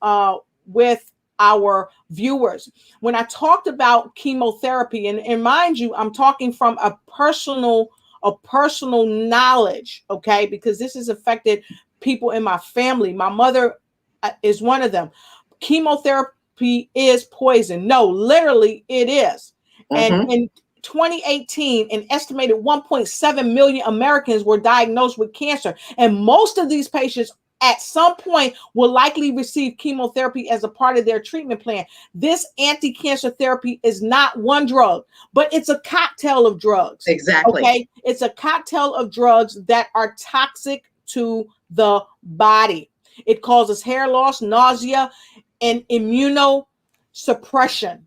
Speaker 1: with our viewers. When I talked about chemotherapy, and mind you, I'm talking from a personal knowledge, okay, because this has affected people in my family. My mother is one of them. Chemotherapy is poison. No, literally it is. And in 2018, an estimated 1.7 million Americans were diagnosed with cancer. And most of these patients at some point will likely receive chemotherapy as a part of their treatment plan. This anti-cancer therapy is not one drug, but it's a cocktail of drugs.
Speaker 2: Exactly.
Speaker 1: Okay. It's a cocktail of drugs that are toxic to the body. It causes hair loss, nausea, and immunosuppression.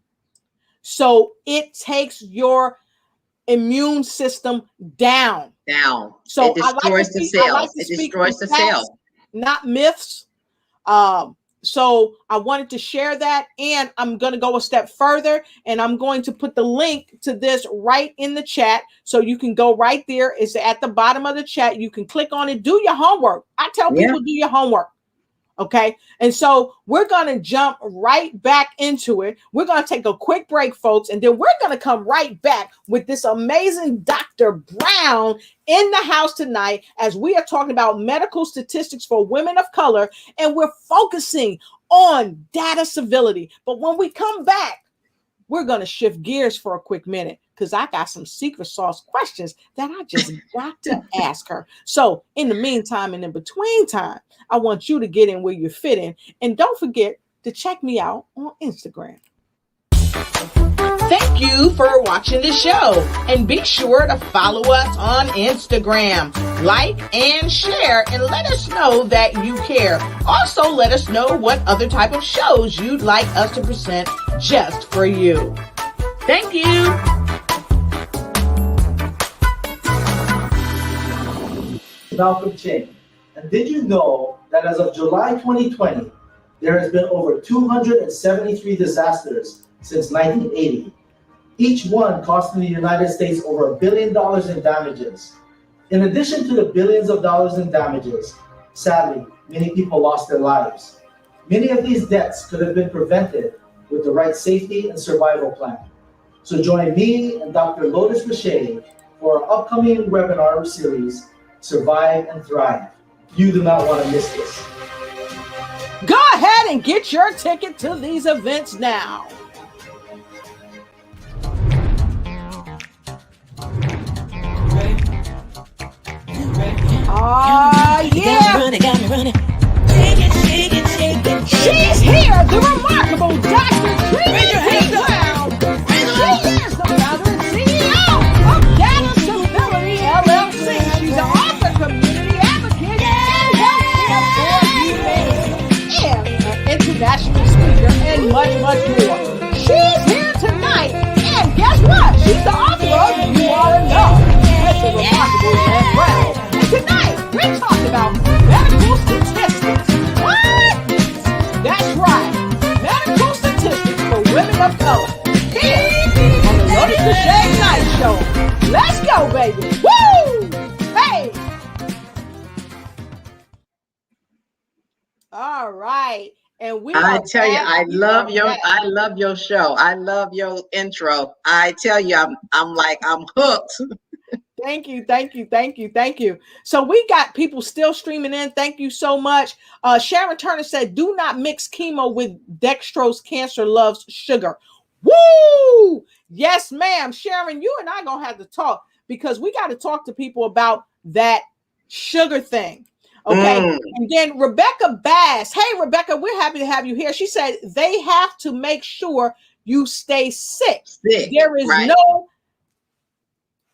Speaker 1: So it takes your immune system down. So
Speaker 2: it destroys the cells. It destroys the cells.
Speaker 1: Not myths. So I wanted to share that, and I'm going to go a step further, and I'm going to put the link to this right in the chat, so you can go right there. It's at the bottom of the chat. You can click on it. Do your homework. I tell people, do your homework. Okay. And so we're going to jump right back into it. We're going to take a quick break, folks, and then we're going to come right back with this amazing Dr. Brown in the house tonight, as we are talking about medical statistics for women of color, and we're focusing on data civility. But when we come back, we're going to shift gears for a quick minute, because I got some secret sauce questions that I just got to ask her. So in the meantime and in between time, I want you to get in where you fit in. And don't forget to check me out on Instagram. Thank you for watching the show. And be sure to follow us on Instagram. Like and share, and let us know that you care. Also, let us know what other type of shows you'd like us to present just for you. Thank you.
Speaker 3: Malcolm Chain. And did you know that as of July 2020, there has been over 273 disasters since 1980, each one costing the United States over $1 billion in damages. In addition to the billions of dollars in damages, sadly, many people lost their lives. Many of these deaths could have been prevented with the right safety and survival plan. So join me and Dr. Lotus Riche for our upcoming webinar series, Survive and Thrive. You do not want to miss this.
Speaker 1: Go ahead and get your ticket to these events now. Yeah. She's here, the remarkable Dr. Trina Brown. She is the founder and CEO of Data Civility LLC. She's an author, community advocate, and healthcare for humanity, and an international speaker, and much, much more. She's here tonight, and guess what? She's the author of You Are Enough. That's the remarkable Trina Brown. And tonight, we're talking about women of color here on the Lotus Riche Night Show. Let's go, baby. Woo! Hey! All right. And
Speaker 2: I tell you, I love your show. I love your intro. I tell you, I'm hooked.
Speaker 1: Thank you. So we got people still streaming in. Thank you so much. Sharon Turner said, do not mix chemo with dextrose. Cancer loves sugar. Woo! Yes, ma'am. Sharon, you and I gonna have to talk because we got to talk to people about that sugar thing. Okay. And then Rebecca Bass. Hey, Rebecca, we're happy to have you here. She said they have to make sure you stay sick. There is no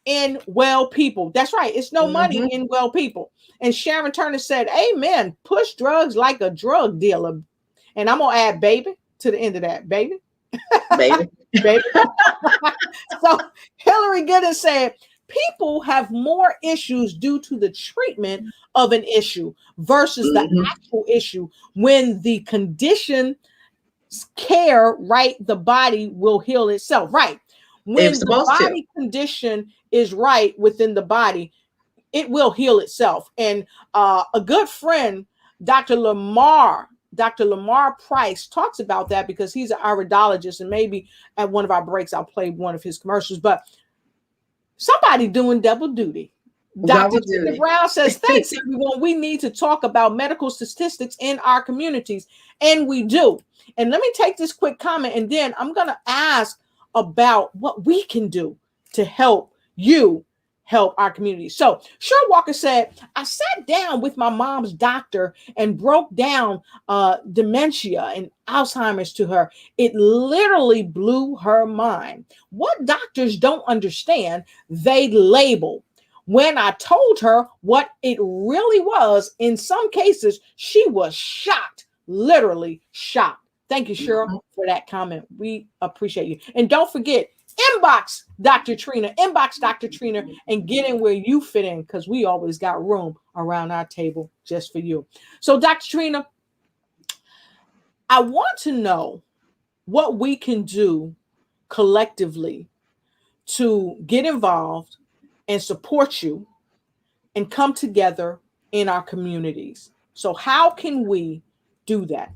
Speaker 1: in well people. That's right. It's no money in well people. And Sharon Turner said, amen. Push drugs like a drug dealer. And I'm going to add baby to the end of that. Baby. Baby. So Hillary Gooden said, people have more issues due to the treatment of an issue versus the actual issue. When the condition care, right, the body will heal itself. Right. When the body condition is right within the body, it will heal itself. And a good friend, Dr. Lamar Price, talks about that because he's an iridologist, and maybe at one of our breaks I'll play one of his commercials. But somebody doing double duty. Dr. Trina Brown says, thanks, everyone. We need to talk about medical statistics in our communities. And we do. And let me take this quick comment, and then I'm going to ask about what we can do to help you help our community. So Sher Walker said, I sat down with my mom's doctor and broke down dementia and Alzheimer's to her. It literally blew her mind. What doctors don't understand, they label. When I told her what it really was, in some cases, she was shocked, literally shocked. Thank you, Cheryl, for that comment. We appreciate you. And don't forget, inbox Dr. Trina, and get in where you fit in, because we always got room around our table just for you. So, Dr. Trina, I want to know what we can do collectively to get involved and support you and come together in our communities. So how can we do that?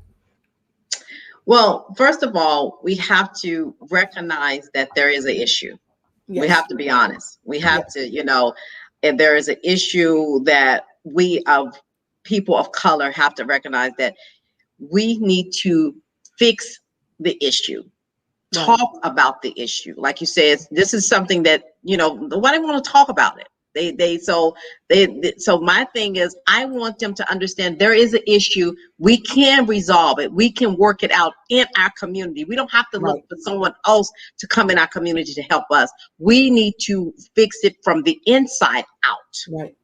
Speaker 2: Well, first of all, we have to recognize that there is an issue. Yes. We have to be honest. We have to, if there is an issue that we of people of color have to recognize that we need to fix the issue. Talk about the issue. Like you said, this is something that, nobody want to talk about it. So my thing is, I want them to understand there is an issue. We can resolve it. We can work it out in our community. We don't have to look for someone else to come in our community to help us. We need to fix it from the inside out. Right.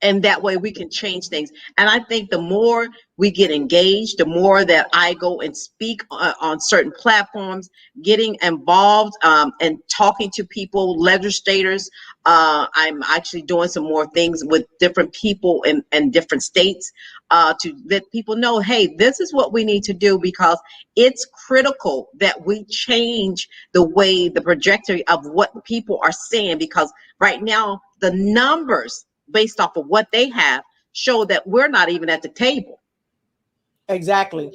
Speaker 2: And that way we can change things. And I think the more we get engaged, the more that I go and speak on certain platforms, getting involved and talking to people, legislators. I'm actually doing some more things with different people in different states to let people know, hey, this is what we need to do, because it's critical that we change the way, the trajectory of what people are saying, because right now the numbers based off of what they have show that we're not even at the table.
Speaker 1: Exactly.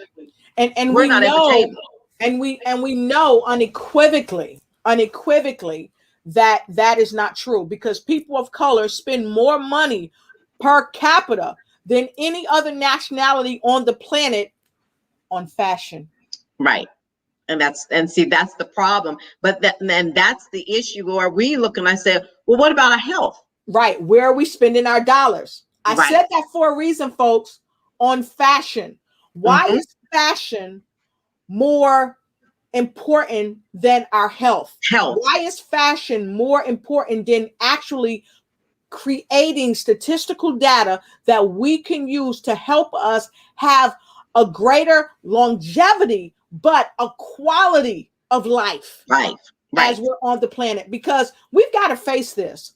Speaker 1: And we're not at the table. And we know unequivocally that is not true, because people of color spend more money per capita than any other nationality on the planet on fashion.
Speaker 2: Right. And that's the problem. But that's the issue where we look and I said, well, what about our health?
Speaker 1: Right. Where are we spending our dollars? I said that for a reason, folks, on fashion. Why is fashion more important than our health? Why is fashion more important than actually creating statistical data that we can use to help us have a greater longevity, but a quality of life as we're on the planet? Because we've got to face this.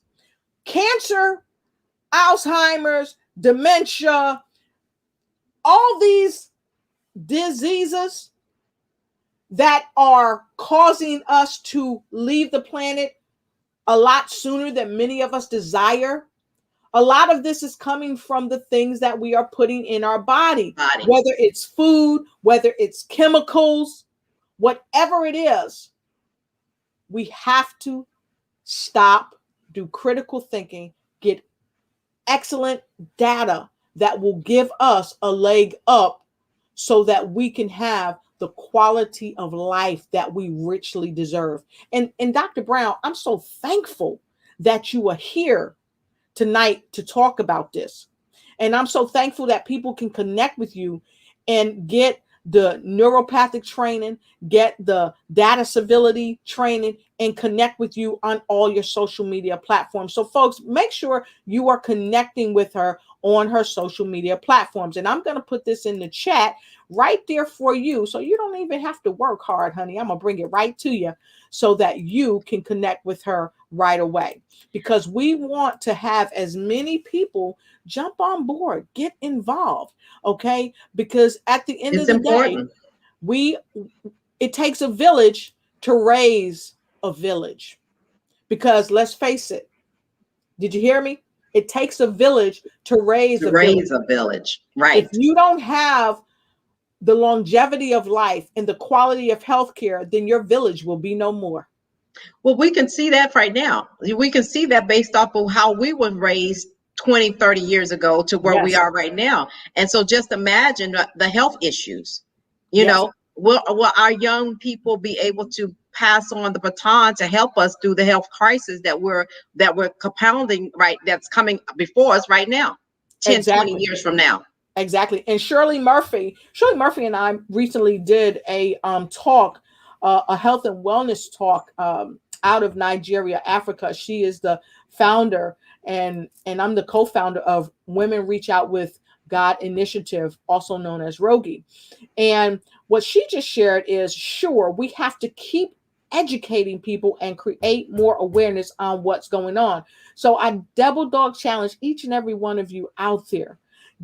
Speaker 1: Cancer, Alzheimer's, dementia, all these diseases, that are causing us to leave the planet a lot sooner than many of us desire. A lot of this is coming from the things that we are putting in our body, whether it's food, whether it's chemicals, whatever it is. We have to stop, do critical thinking, get excellent data that will give us a leg up so that we can have the quality of life that we richly deserve. And Dr. Brown, I'm so thankful that you are here tonight to talk about this. And I'm so thankful that people can connect with you and get the neuropathic training, get the data civility training, and connect with you on all your social media platforms. So folks, make sure you are connecting with her on her social media platforms. And I'm going to put this in the chat right there for you. So you don't even have to work hard, honey. I'm going to bring it right to you so that you can connect with her right away, because we want to have as many people jump on board, get involved. Okay. Because at the end of the day, it takes a village to raise a village, because let's face it. Did you hear me? It takes a village to raise a
Speaker 2: village. Right.
Speaker 1: If you don't have the longevity of life and the quality of healthcare, then your village will be no more.
Speaker 2: Well, we can see that right now. We can see that based off of how we were raised 20, 30 years ago to where we are right now. And so just imagine the health issues, you know, will our young people be able to pass on the baton to help us through the health crisis that we're compounding, right? That's coming before us right now, 10, 20 years from now.
Speaker 1: Exactly. And Shirley Murphy and I recently did a talk, a health and wellness talk out of Nigeria, Africa. She is the founder and I'm the co-founder of Women Reach Out with God Initiative, also known as Rogi. And what she just shared is, sure, we have to keep educating people and create more awareness on what's going on. So I double dog challenge each and every one of you out there.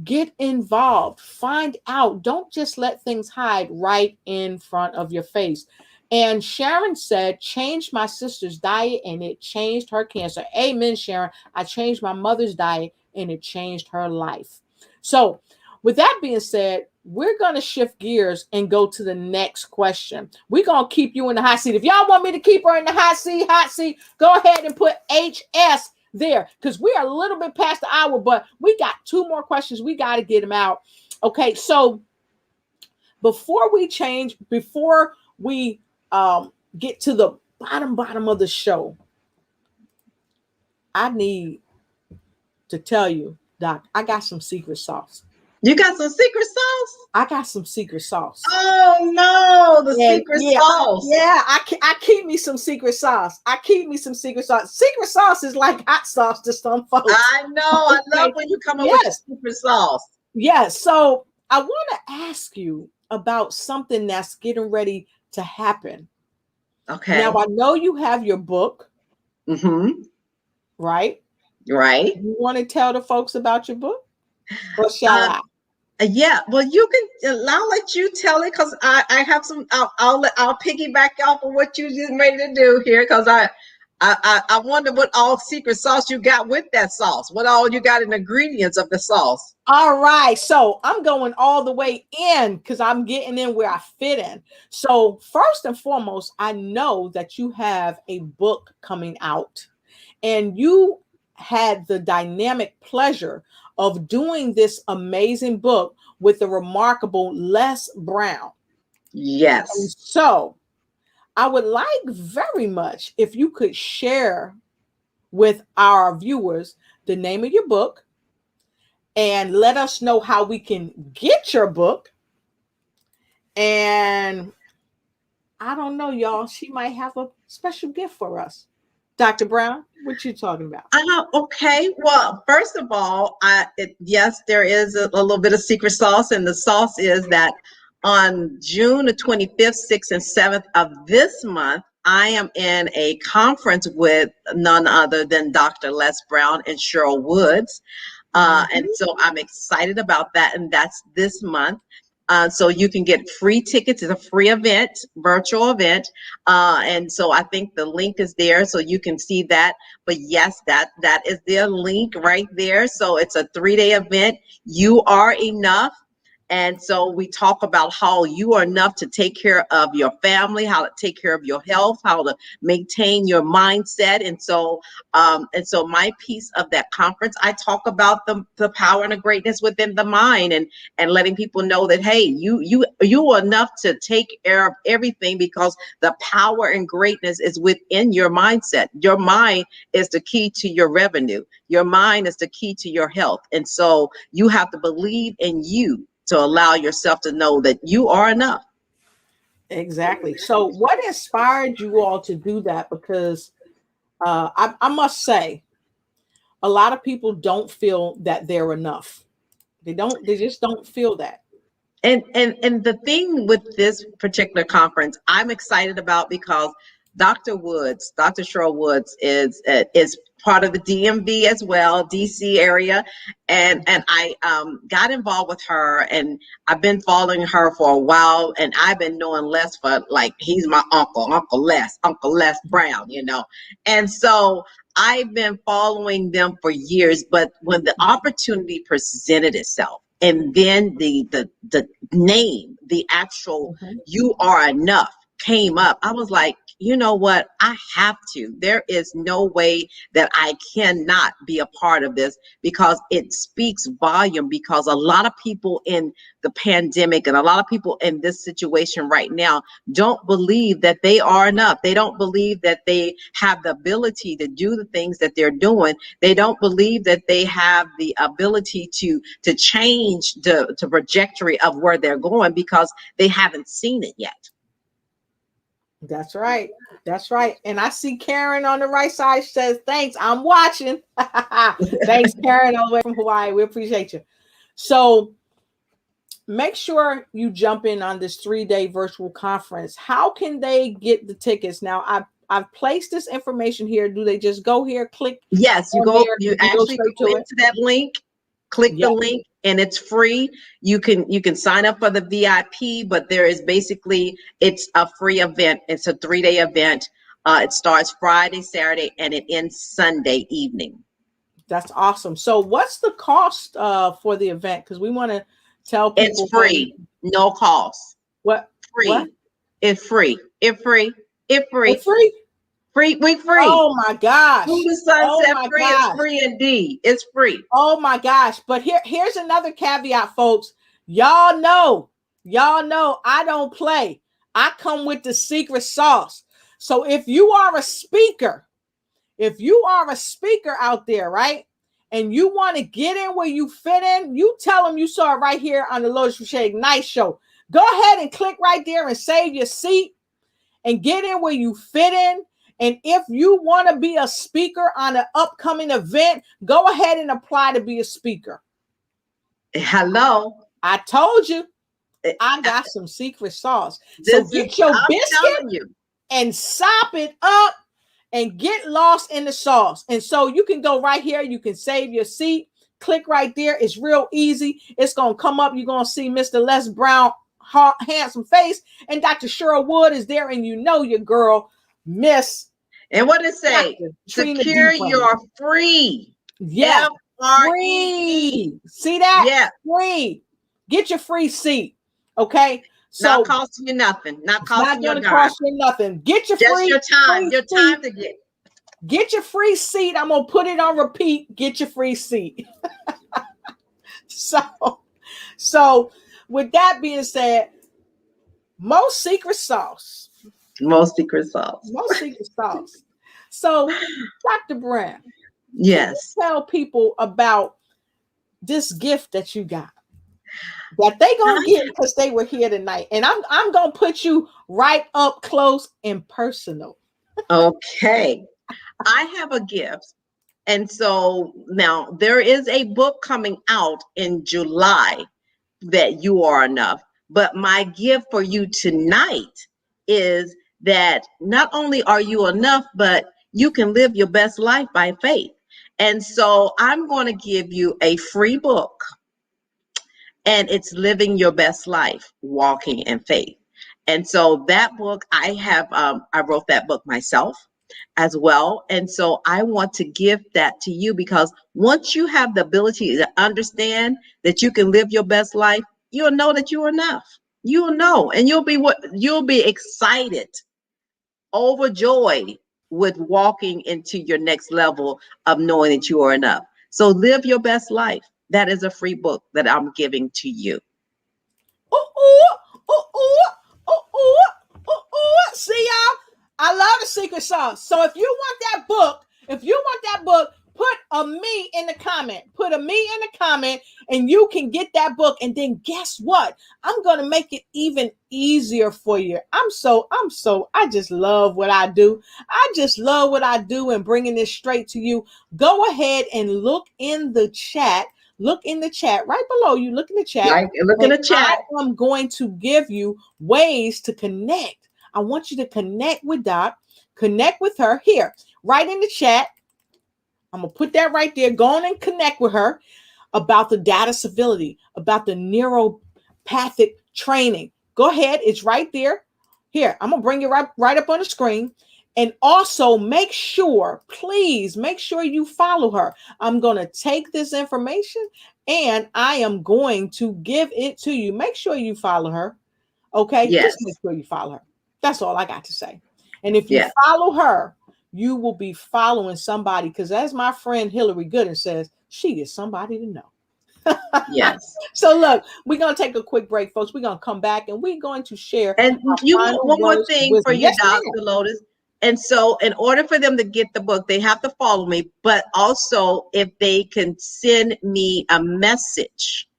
Speaker 1: Get involved, find out. Don't just let things hide right in front of your face. And Sharon said, changed my sister's diet and it changed her cancer. Amen, Sharon. I changed my mother's diet and it changed her life. So with that being said, we're going to shift gears and go to the next question. We're going to keep you in the hot seat. If y'all want me to keep her in the hot seat, go ahead and put HS there, because we are a little bit past the hour, but we got two more questions. We got to get them out. Okay, so before we get to the bottom of the show, I need to tell you, Doc, I got some secret sauce.
Speaker 2: You got some secret sauce?
Speaker 1: I got some secret sauce.
Speaker 2: Oh no, secret sauce.
Speaker 1: Yeah, I keep me some secret sauce. Secret sauce is like hot sauce to some folks.
Speaker 2: I know. I love when you come up with secret sauce.
Speaker 1: Yes. So I want to ask you about something that's getting ready to happen.
Speaker 2: Okay.
Speaker 1: Now I know you have your book.
Speaker 2: Mm-hmm.
Speaker 1: Right?
Speaker 2: Right.
Speaker 1: You want to tell the folks about your book? Or shall I?
Speaker 2: Yeah, well, you can. I'll let you tell it, because I have some. I'll piggyback off of what you just ready to do here, because I wonder what all secret sauce you got with that sauce. What all you got in ingredients of the sauce?
Speaker 1: All right, so I'm going all the way in because I'm getting in where I fit in. So first and foremost, I know that you have a book coming out, and you had the dynamic pleasure of doing this amazing book with the remarkable Les Brown.
Speaker 2: Yes.
Speaker 1: And so I would like very much if you could share with our viewers the name of your book and let us know how we can get your book. And I don't know, y'all, she might have a special gift for us. Dr. Brown, what you talking about?
Speaker 2: Okay. Well, first of all, yes, there is a little bit of secret sauce, and the sauce is that on June the 25th, 6th, and 7th of this month, I am in a conference with none other than Dr. Les Brown and Cheryl Woods. And so I'm excited about that. And that's this month. So you can get free tickets. It's a free event, virtual event. And so I think the link is there so you can see that. But yes, that is their link right there. So it's a 3-day event. You are enough. And so we talk about how you are enough to take care of your family, how to take care of your health, how to maintain your mindset. And so my piece of that conference, I talk about the power and the greatness within the mind, and letting people know that, hey, you are enough to take care of everything, because the power and greatness is within your mindset. Your mind is the key to your revenue. Your mind is the key to your health. And so you have to believe in you to allow yourself to know that you are enough.
Speaker 1: Exactly. So what inspired you all to do that? Because I must say, a lot of people don't feel that they're enough. They just don't feel that.
Speaker 2: And the thing with this particular conference, I'm excited about, because Dr. Cheryl Woods is part of the DMV as well, DC area, and I got involved with her, and I've been following her for a while, and I've been knowing Les for, like, he's my Uncle Les Brown, and so I've been following them for years. But when the opportunity presented itself, and then the name, the actual "You Are Enough" came up, I was like, you know what? I have to. There is no way that I cannot be a part of this, because it speaks volume. Because a lot of people in the pandemic and a lot of people in this situation right now don't believe that they are enough. They don't believe that they have the ability to do the things that they're doing. They don't believe that they have the ability to change the trajectory of where they're going, because they haven't seen it yet.
Speaker 1: That's right. That's right. And I see Karen on the right side says, thanks, I'm watching. Thanks, Karen, all the way from Hawaii. We appreciate you. So make sure you jump in on this 3-day virtual conference. How can they get the tickets? Now, I've placed this information here. Do they just go here, click?
Speaker 2: Yes, you go into that link, click the link, and it's free. You can sign up for the VIP, but it's a free event. It's a 3-day event. It starts Friday, Saturday, and it ends Sunday evening.
Speaker 1: That's awesome. So what's the cost for the event? Because we want to tell people.
Speaker 2: It's free, no cost.
Speaker 1: What?
Speaker 2: Free.
Speaker 1: What?
Speaker 2: It's free. It's free. It's free.
Speaker 1: It's free.
Speaker 2: We free.
Speaker 1: Oh my gosh.
Speaker 2: Through the sunset, free. It's free indeed. It's free.
Speaker 1: Oh my gosh. But here's another caveat, folks. Y'all know I don't play. I come with the secret sauce. So if you are a speaker out there, right, and you want to get in where you fit in, you tell them you saw it right here on the Lotus Riche Ignite show. Go ahead and click right there and save your seat and get in where you fit in. And if you want to be a speaker on an upcoming event, go ahead and apply to be a speaker.
Speaker 2: Hello.
Speaker 1: I told you I got some secret sauce. So get your biscuit and sop it up and get lost in the sauce. And so you can go right here. You can save your seat. Click right there. It's real easy. It's going to come up. You're going to see Mr. Les Brown, handsome face. And Dr. Cheryl Wood is there. And you know your girl, Miss.
Speaker 2: And what does it say? Secure your free.
Speaker 1: Yeah. Free. See that?
Speaker 2: Yeah.
Speaker 1: Free. Get your free seat. Okay. So
Speaker 2: not costing you nothing. Not costing you
Speaker 1: nothing. Get your
Speaker 2: just
Speaker 1: free.
Speaker 2: Your time. Your time to
Speaker 1: get your free seat. I'm gonna put it on repeat. Get your free seat. So with that being said, most secret sauce. So, Dr. Brown,
Speaker 2: yes,
Speaker 1: tell people about this gift that you got, that they gonna get because they were here tonight, and I'm gonna put you right up close and personal.
Speaker 2: Okay, I have a gift, and so now there is a book coming out in July that You Are Enough. But my gift for you tonight is that not only are you enough, but you can live your best life by faith. And so I'm going to give you a free book. and it's Living Your Best Life, Walking in Faith. And so that book, I wrote that book myself as well. And so I want to give that to you, because once you have the ability to understand that you can live your best life, you'll know that you're enough. You'll know, and you'll be excited, overjoyed with walking into your next level of knowing that you are enough. So Live Your Best Life. That is a free book that I'm giving to you.
Speaker 1: See, y'all, I love the secret sauce. So if you want that book, put a me in the comment. Put a me in the comment, and you can get that book. And then guess what? I'm going to make it even easier for you. I just love what I do. I just love what I do and bringing this straight to you. Go ahead and look in the chat. Look in the chat right below you. Look in the chat.
Speaker 2: Look in the chat.
Speaker 1: I am going to give you ways to connect. I want you to connect with Doc, connect with her here, right in the chat. I'm going to put that right there. Go on and connect with her about the data civility, about the neuropathic training. Go ahead. It's right there. Here, I'm going to bring it right up on the screen. And also please make sure you follow her. I'm going to take this information and I am going to give it to you. Make sure you follow her. Okay.
Speaker 2: Yes.
Speaker 1: Just make sure you follow her. That's all I got to say. And if you follow her, you will be following somebody, because as my friend Hillary Gooden says, she is somebody to know.
Speaker 2: Yes.
Speaker 1: So look, we're going to take a quick break, folks. We're going to come back and we're going to share.
Speaker 2: And one more thing for you, Dr. Lotus. And so in order for them to get the book, they have to follow me, but also if they can send me a message,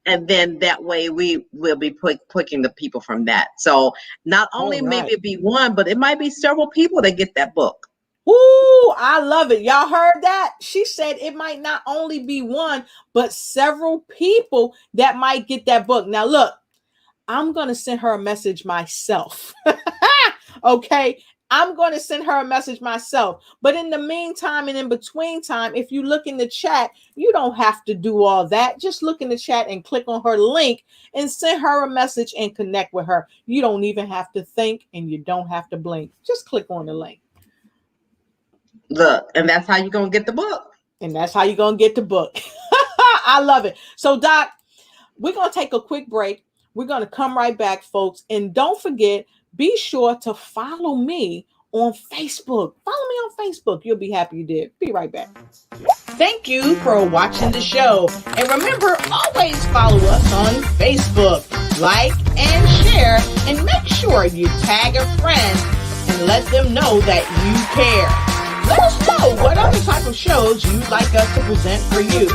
Speaker 2: and then that way we will be picking the people from that. So not only maybe it be one, but it might be several people that get that book.
Speaker 1: Ooh, I love it. Y'all heard that? She said it might not only be one, but several people that might get that book. Now, look, I'm going to send her a message myself. Okay. I'm going to send her a message myself. But in the meantime and in between time, if you look in the chat, you don't have to do all that. Just look in the chat and click on her link and send her a message and connect with her. You don't even have to think and you don't have to blink. Just click on the link.
Speaker 2: Look, and that's how you're going to get the book.
Speaker 1: And that's how you're going to get the book. I love it. So, Doc, we're going to take a quick break. We're going to come right back, folks. And don't forget, be sure to follow me on Facebook. Follow me on Facebook. You'll be happy you did. Be right back. Thank you for watching the show. And remember, always follow us on Facebook. Like and share. And make sure you tag a friend and let them know that you care. Let us know what other type of shows you'd like us to present for you.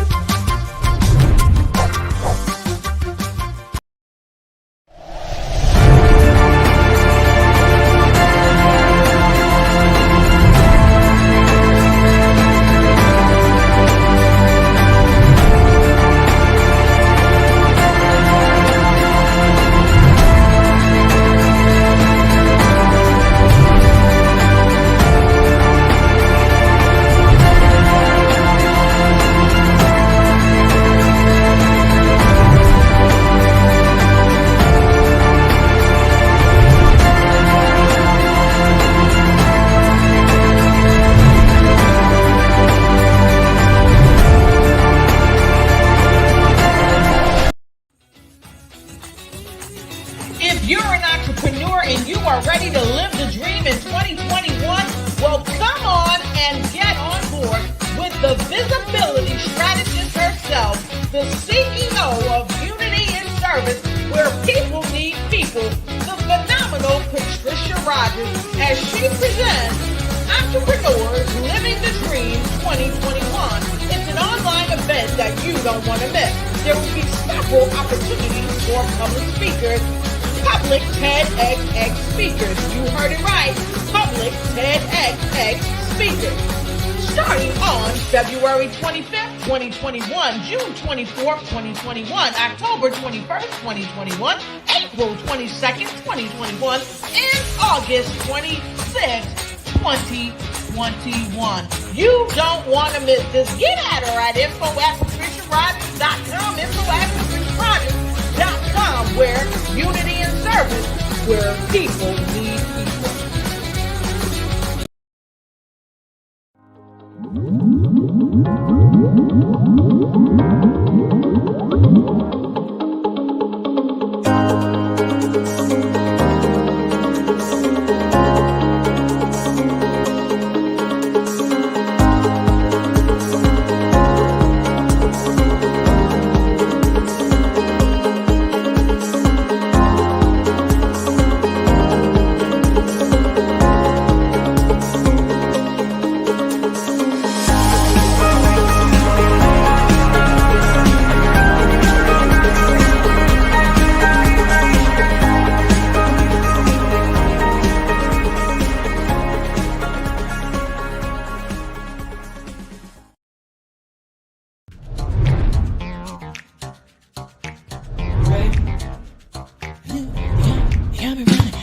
Speaker 1: February 25th, 2021, June 24th, 2021, October 21st, 2021, April 22nd, 2021, and August 26th, 2021. You don't want to miss this. Get at her at info@patriciarogers.com, info@patriciarogers.com. Neuropathic.com, where unity and service, where people need people.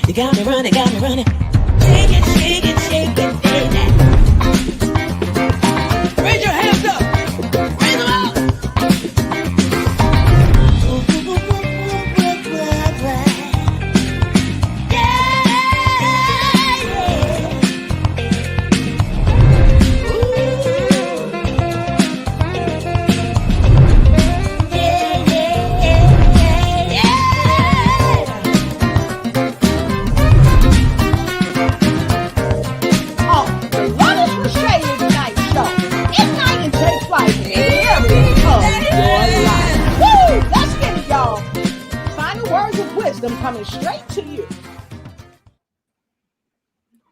Speaker 4: You got me running, got me running. Shake it, shake it, shake it, baby. Raise your hands up. Raise them up.
Speaker 1: Coming straight to you.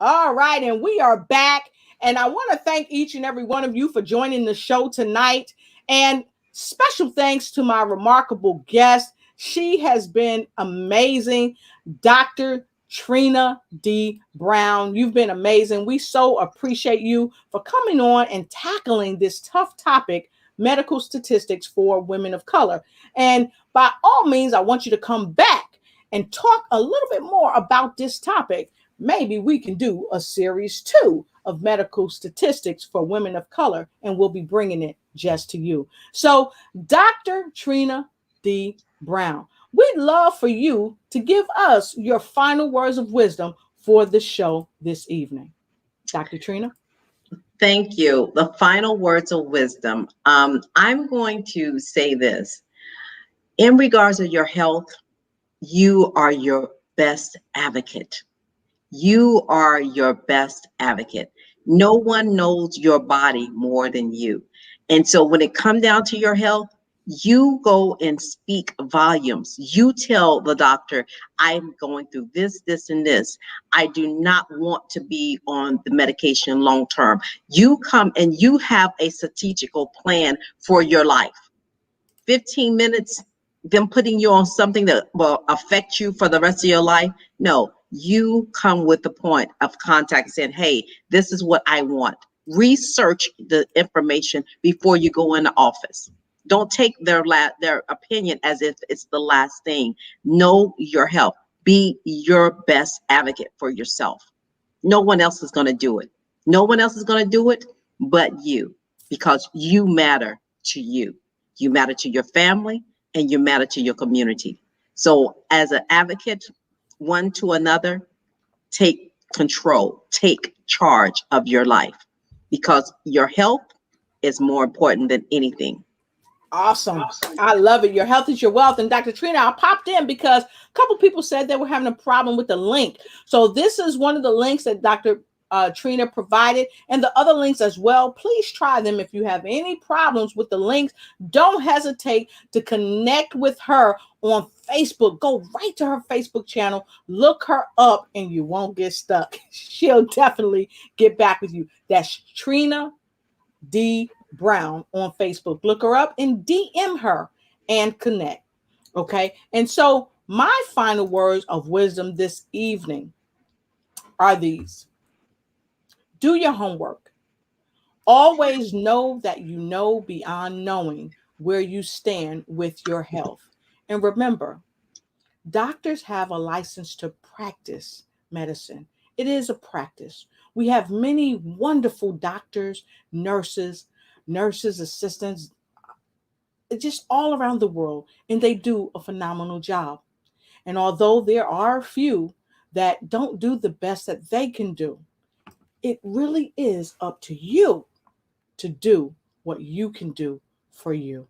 Speaker 1: All right, and we are back, and I want to thank each and every one of you for joining the show tonight, and special thanks to my remarkable guest. She has been amazing, Dr. Trina D. Brown. You've been amazing. We so appreciate you for coming on and tackling this tough topic, medical statistics for women of color. And by all means, I want you to come back and talk a little bit more about this topic. Maybe we can do a series 2 of medical statistics for women of color, and we'll be bringing it just to you. So, Dr. Trina D. Brown, we'd love for you to give us your final words of wisdom for the show this evening. Dr. Trina?
Speaker 2: Thank you. The final words of wisdom. I'm going to say this. In regards to your health, you are your best advocate. You are your best advocate. No one knows your body more than you. And so when it comes down to your health, you go and speak volumes. You tell the doctor, I'm going through this, this, and this. I do not want to be on the medication long term. You come and you have a strategical plan for your life. 15 minutes, them putting you on something that will affect you for the rest of your life. No, you come with the point of contact saying, hey, this is what I want. Research the information before you go into office. Don't take their opinion as if it's the last thing. Know your health. Be your best advocate for yourself. No one else is going to do it. No one else is going to do it but you, because you matter to you. You matter to your family, and you matter to your community. So as an advocate, one to another, take control, take charge of your life, because your health is more important than anything.
Speaker 1: Awesome. I love it. Your health is your wealth. And Dr. Trina, I popped in because a couple people said they were having a problem with the link. So this is one of the links that Dr. Trina provided, and the other links as well. Please try them. If you have any problems with the links, don't hesitate to connect with her on Facebook. Go right to her Facebook channel, look her up, and you won't get stuck. She'll definitely get back with you. That's Trina D. Brown on Facebook. Look her up and DM her and connect. Okay. And so my final words of wisdom this evening are these. Do your homework. Always know that you know beyond knowing where you stand with your health. And remember, doctors have a license to practice medicine. It is a practice. We have many wonderful doctors, nurses, assistants, just all around the world, and they do a phenomenal job. And although there are a few that don't do the best that they can do, it really is up to you to do what you can do for you.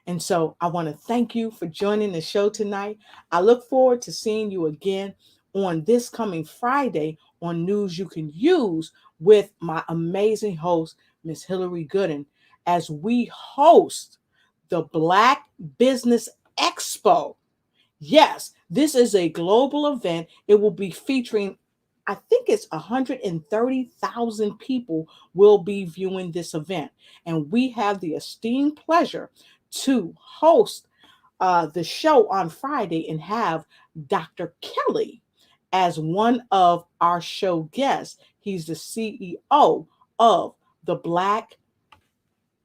Speaker 1: And so I want to thank you for joining the show tonight. I look forward to seeing you again on this coming Friday on News You Can Use with my amazing host, Miss Hillary Gooden, as we host the Black Business Expo. Yes, this is a global event. It will be featuring, I think it's 130,000 people will be viewing this event. And we have the esteemed pleasure to host the show on Friday and have Dr. Kelly as one of our show guests. He's the CEO of the Black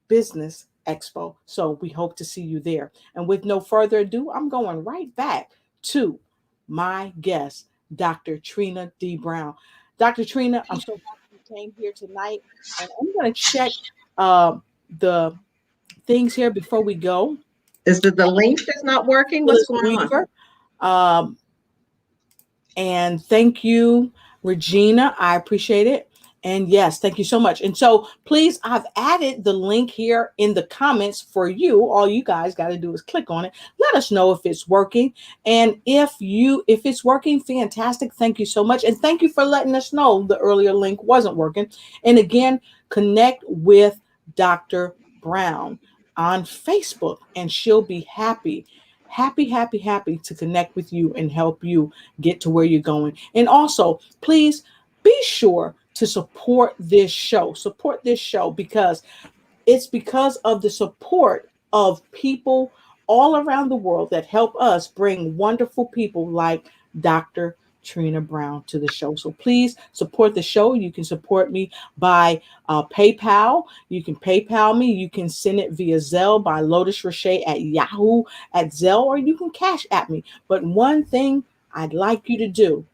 Speaker 1: Business Expo. So we hope to see you there. And with no further ado, I'm going right back to my guest, Dr. Trina D. Brown. Dr. Trina, I'm so happy you came here tonight. And I'm going to check the things here before we go.
Speaker 2: Is it the link that's not working? What's going on?
Speaker 1: And thank you, Regina. I appreciate it. And yes, thank you so much. And so please, I've added the link here in the comments for you. All you guys got to do is click on it. Let us know if it's working. And if it's working, fantastic. Thank you so much. And thank you for letting us know the earlier link wasn't working. And again, connect with Dr. Brown on Facebook, and she'll be happy to connect with you and help you get to where you're going. And also, please be sure to support this show. Support this show because it's because of the support of people all around the world that help us bring wonderful people like Dr. Trina Brown to the show. So please support the show. You can support me by PayPal. You can PayPal me. You can send it via Zelle by Lotus Riche at Yahoo at Zelle, or you can Cash at me. But one thing I'd like you to do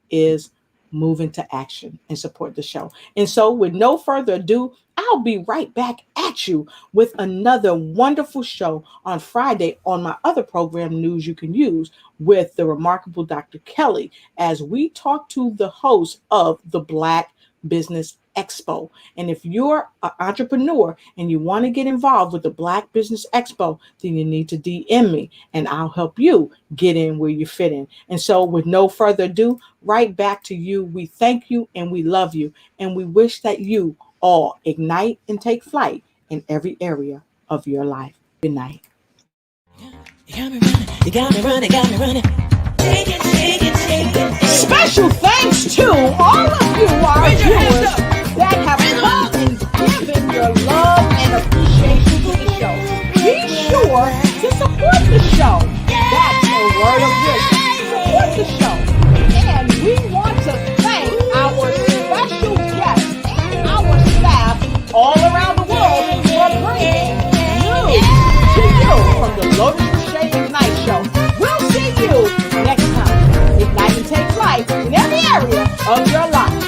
Speaker 1: is move into action and support the show. And so with no further ado, I'll be right back at you with another wonderful show on Friday on my other program, News You Can Use, with the remarkable Dr. Kelly, as we talk to the host of the Black Business Expo. And if you're an entrepreneur and you want to get involved with the Black Business Expo, then you need to DM me and I'll help you get in where you fit in. And so with no further ado, right back to you. We thank you and we love you. And we wish that you all ignite and take flight in every area of your life. Good night.
Speaker 4: You got me running, Shake it, shake it, shake it.
Speaker 1: Special thanks to all of you, our viewers, that have come and given your love and appreciation to the show. Be sure to support the show. That's the word of wisdom. Support the show. And we want to thank our special guests and our staff all around the world for bringing news to you from the Lotus Riche Ignite Show. We'll see you next time. Ignite and take flight in every area of your life.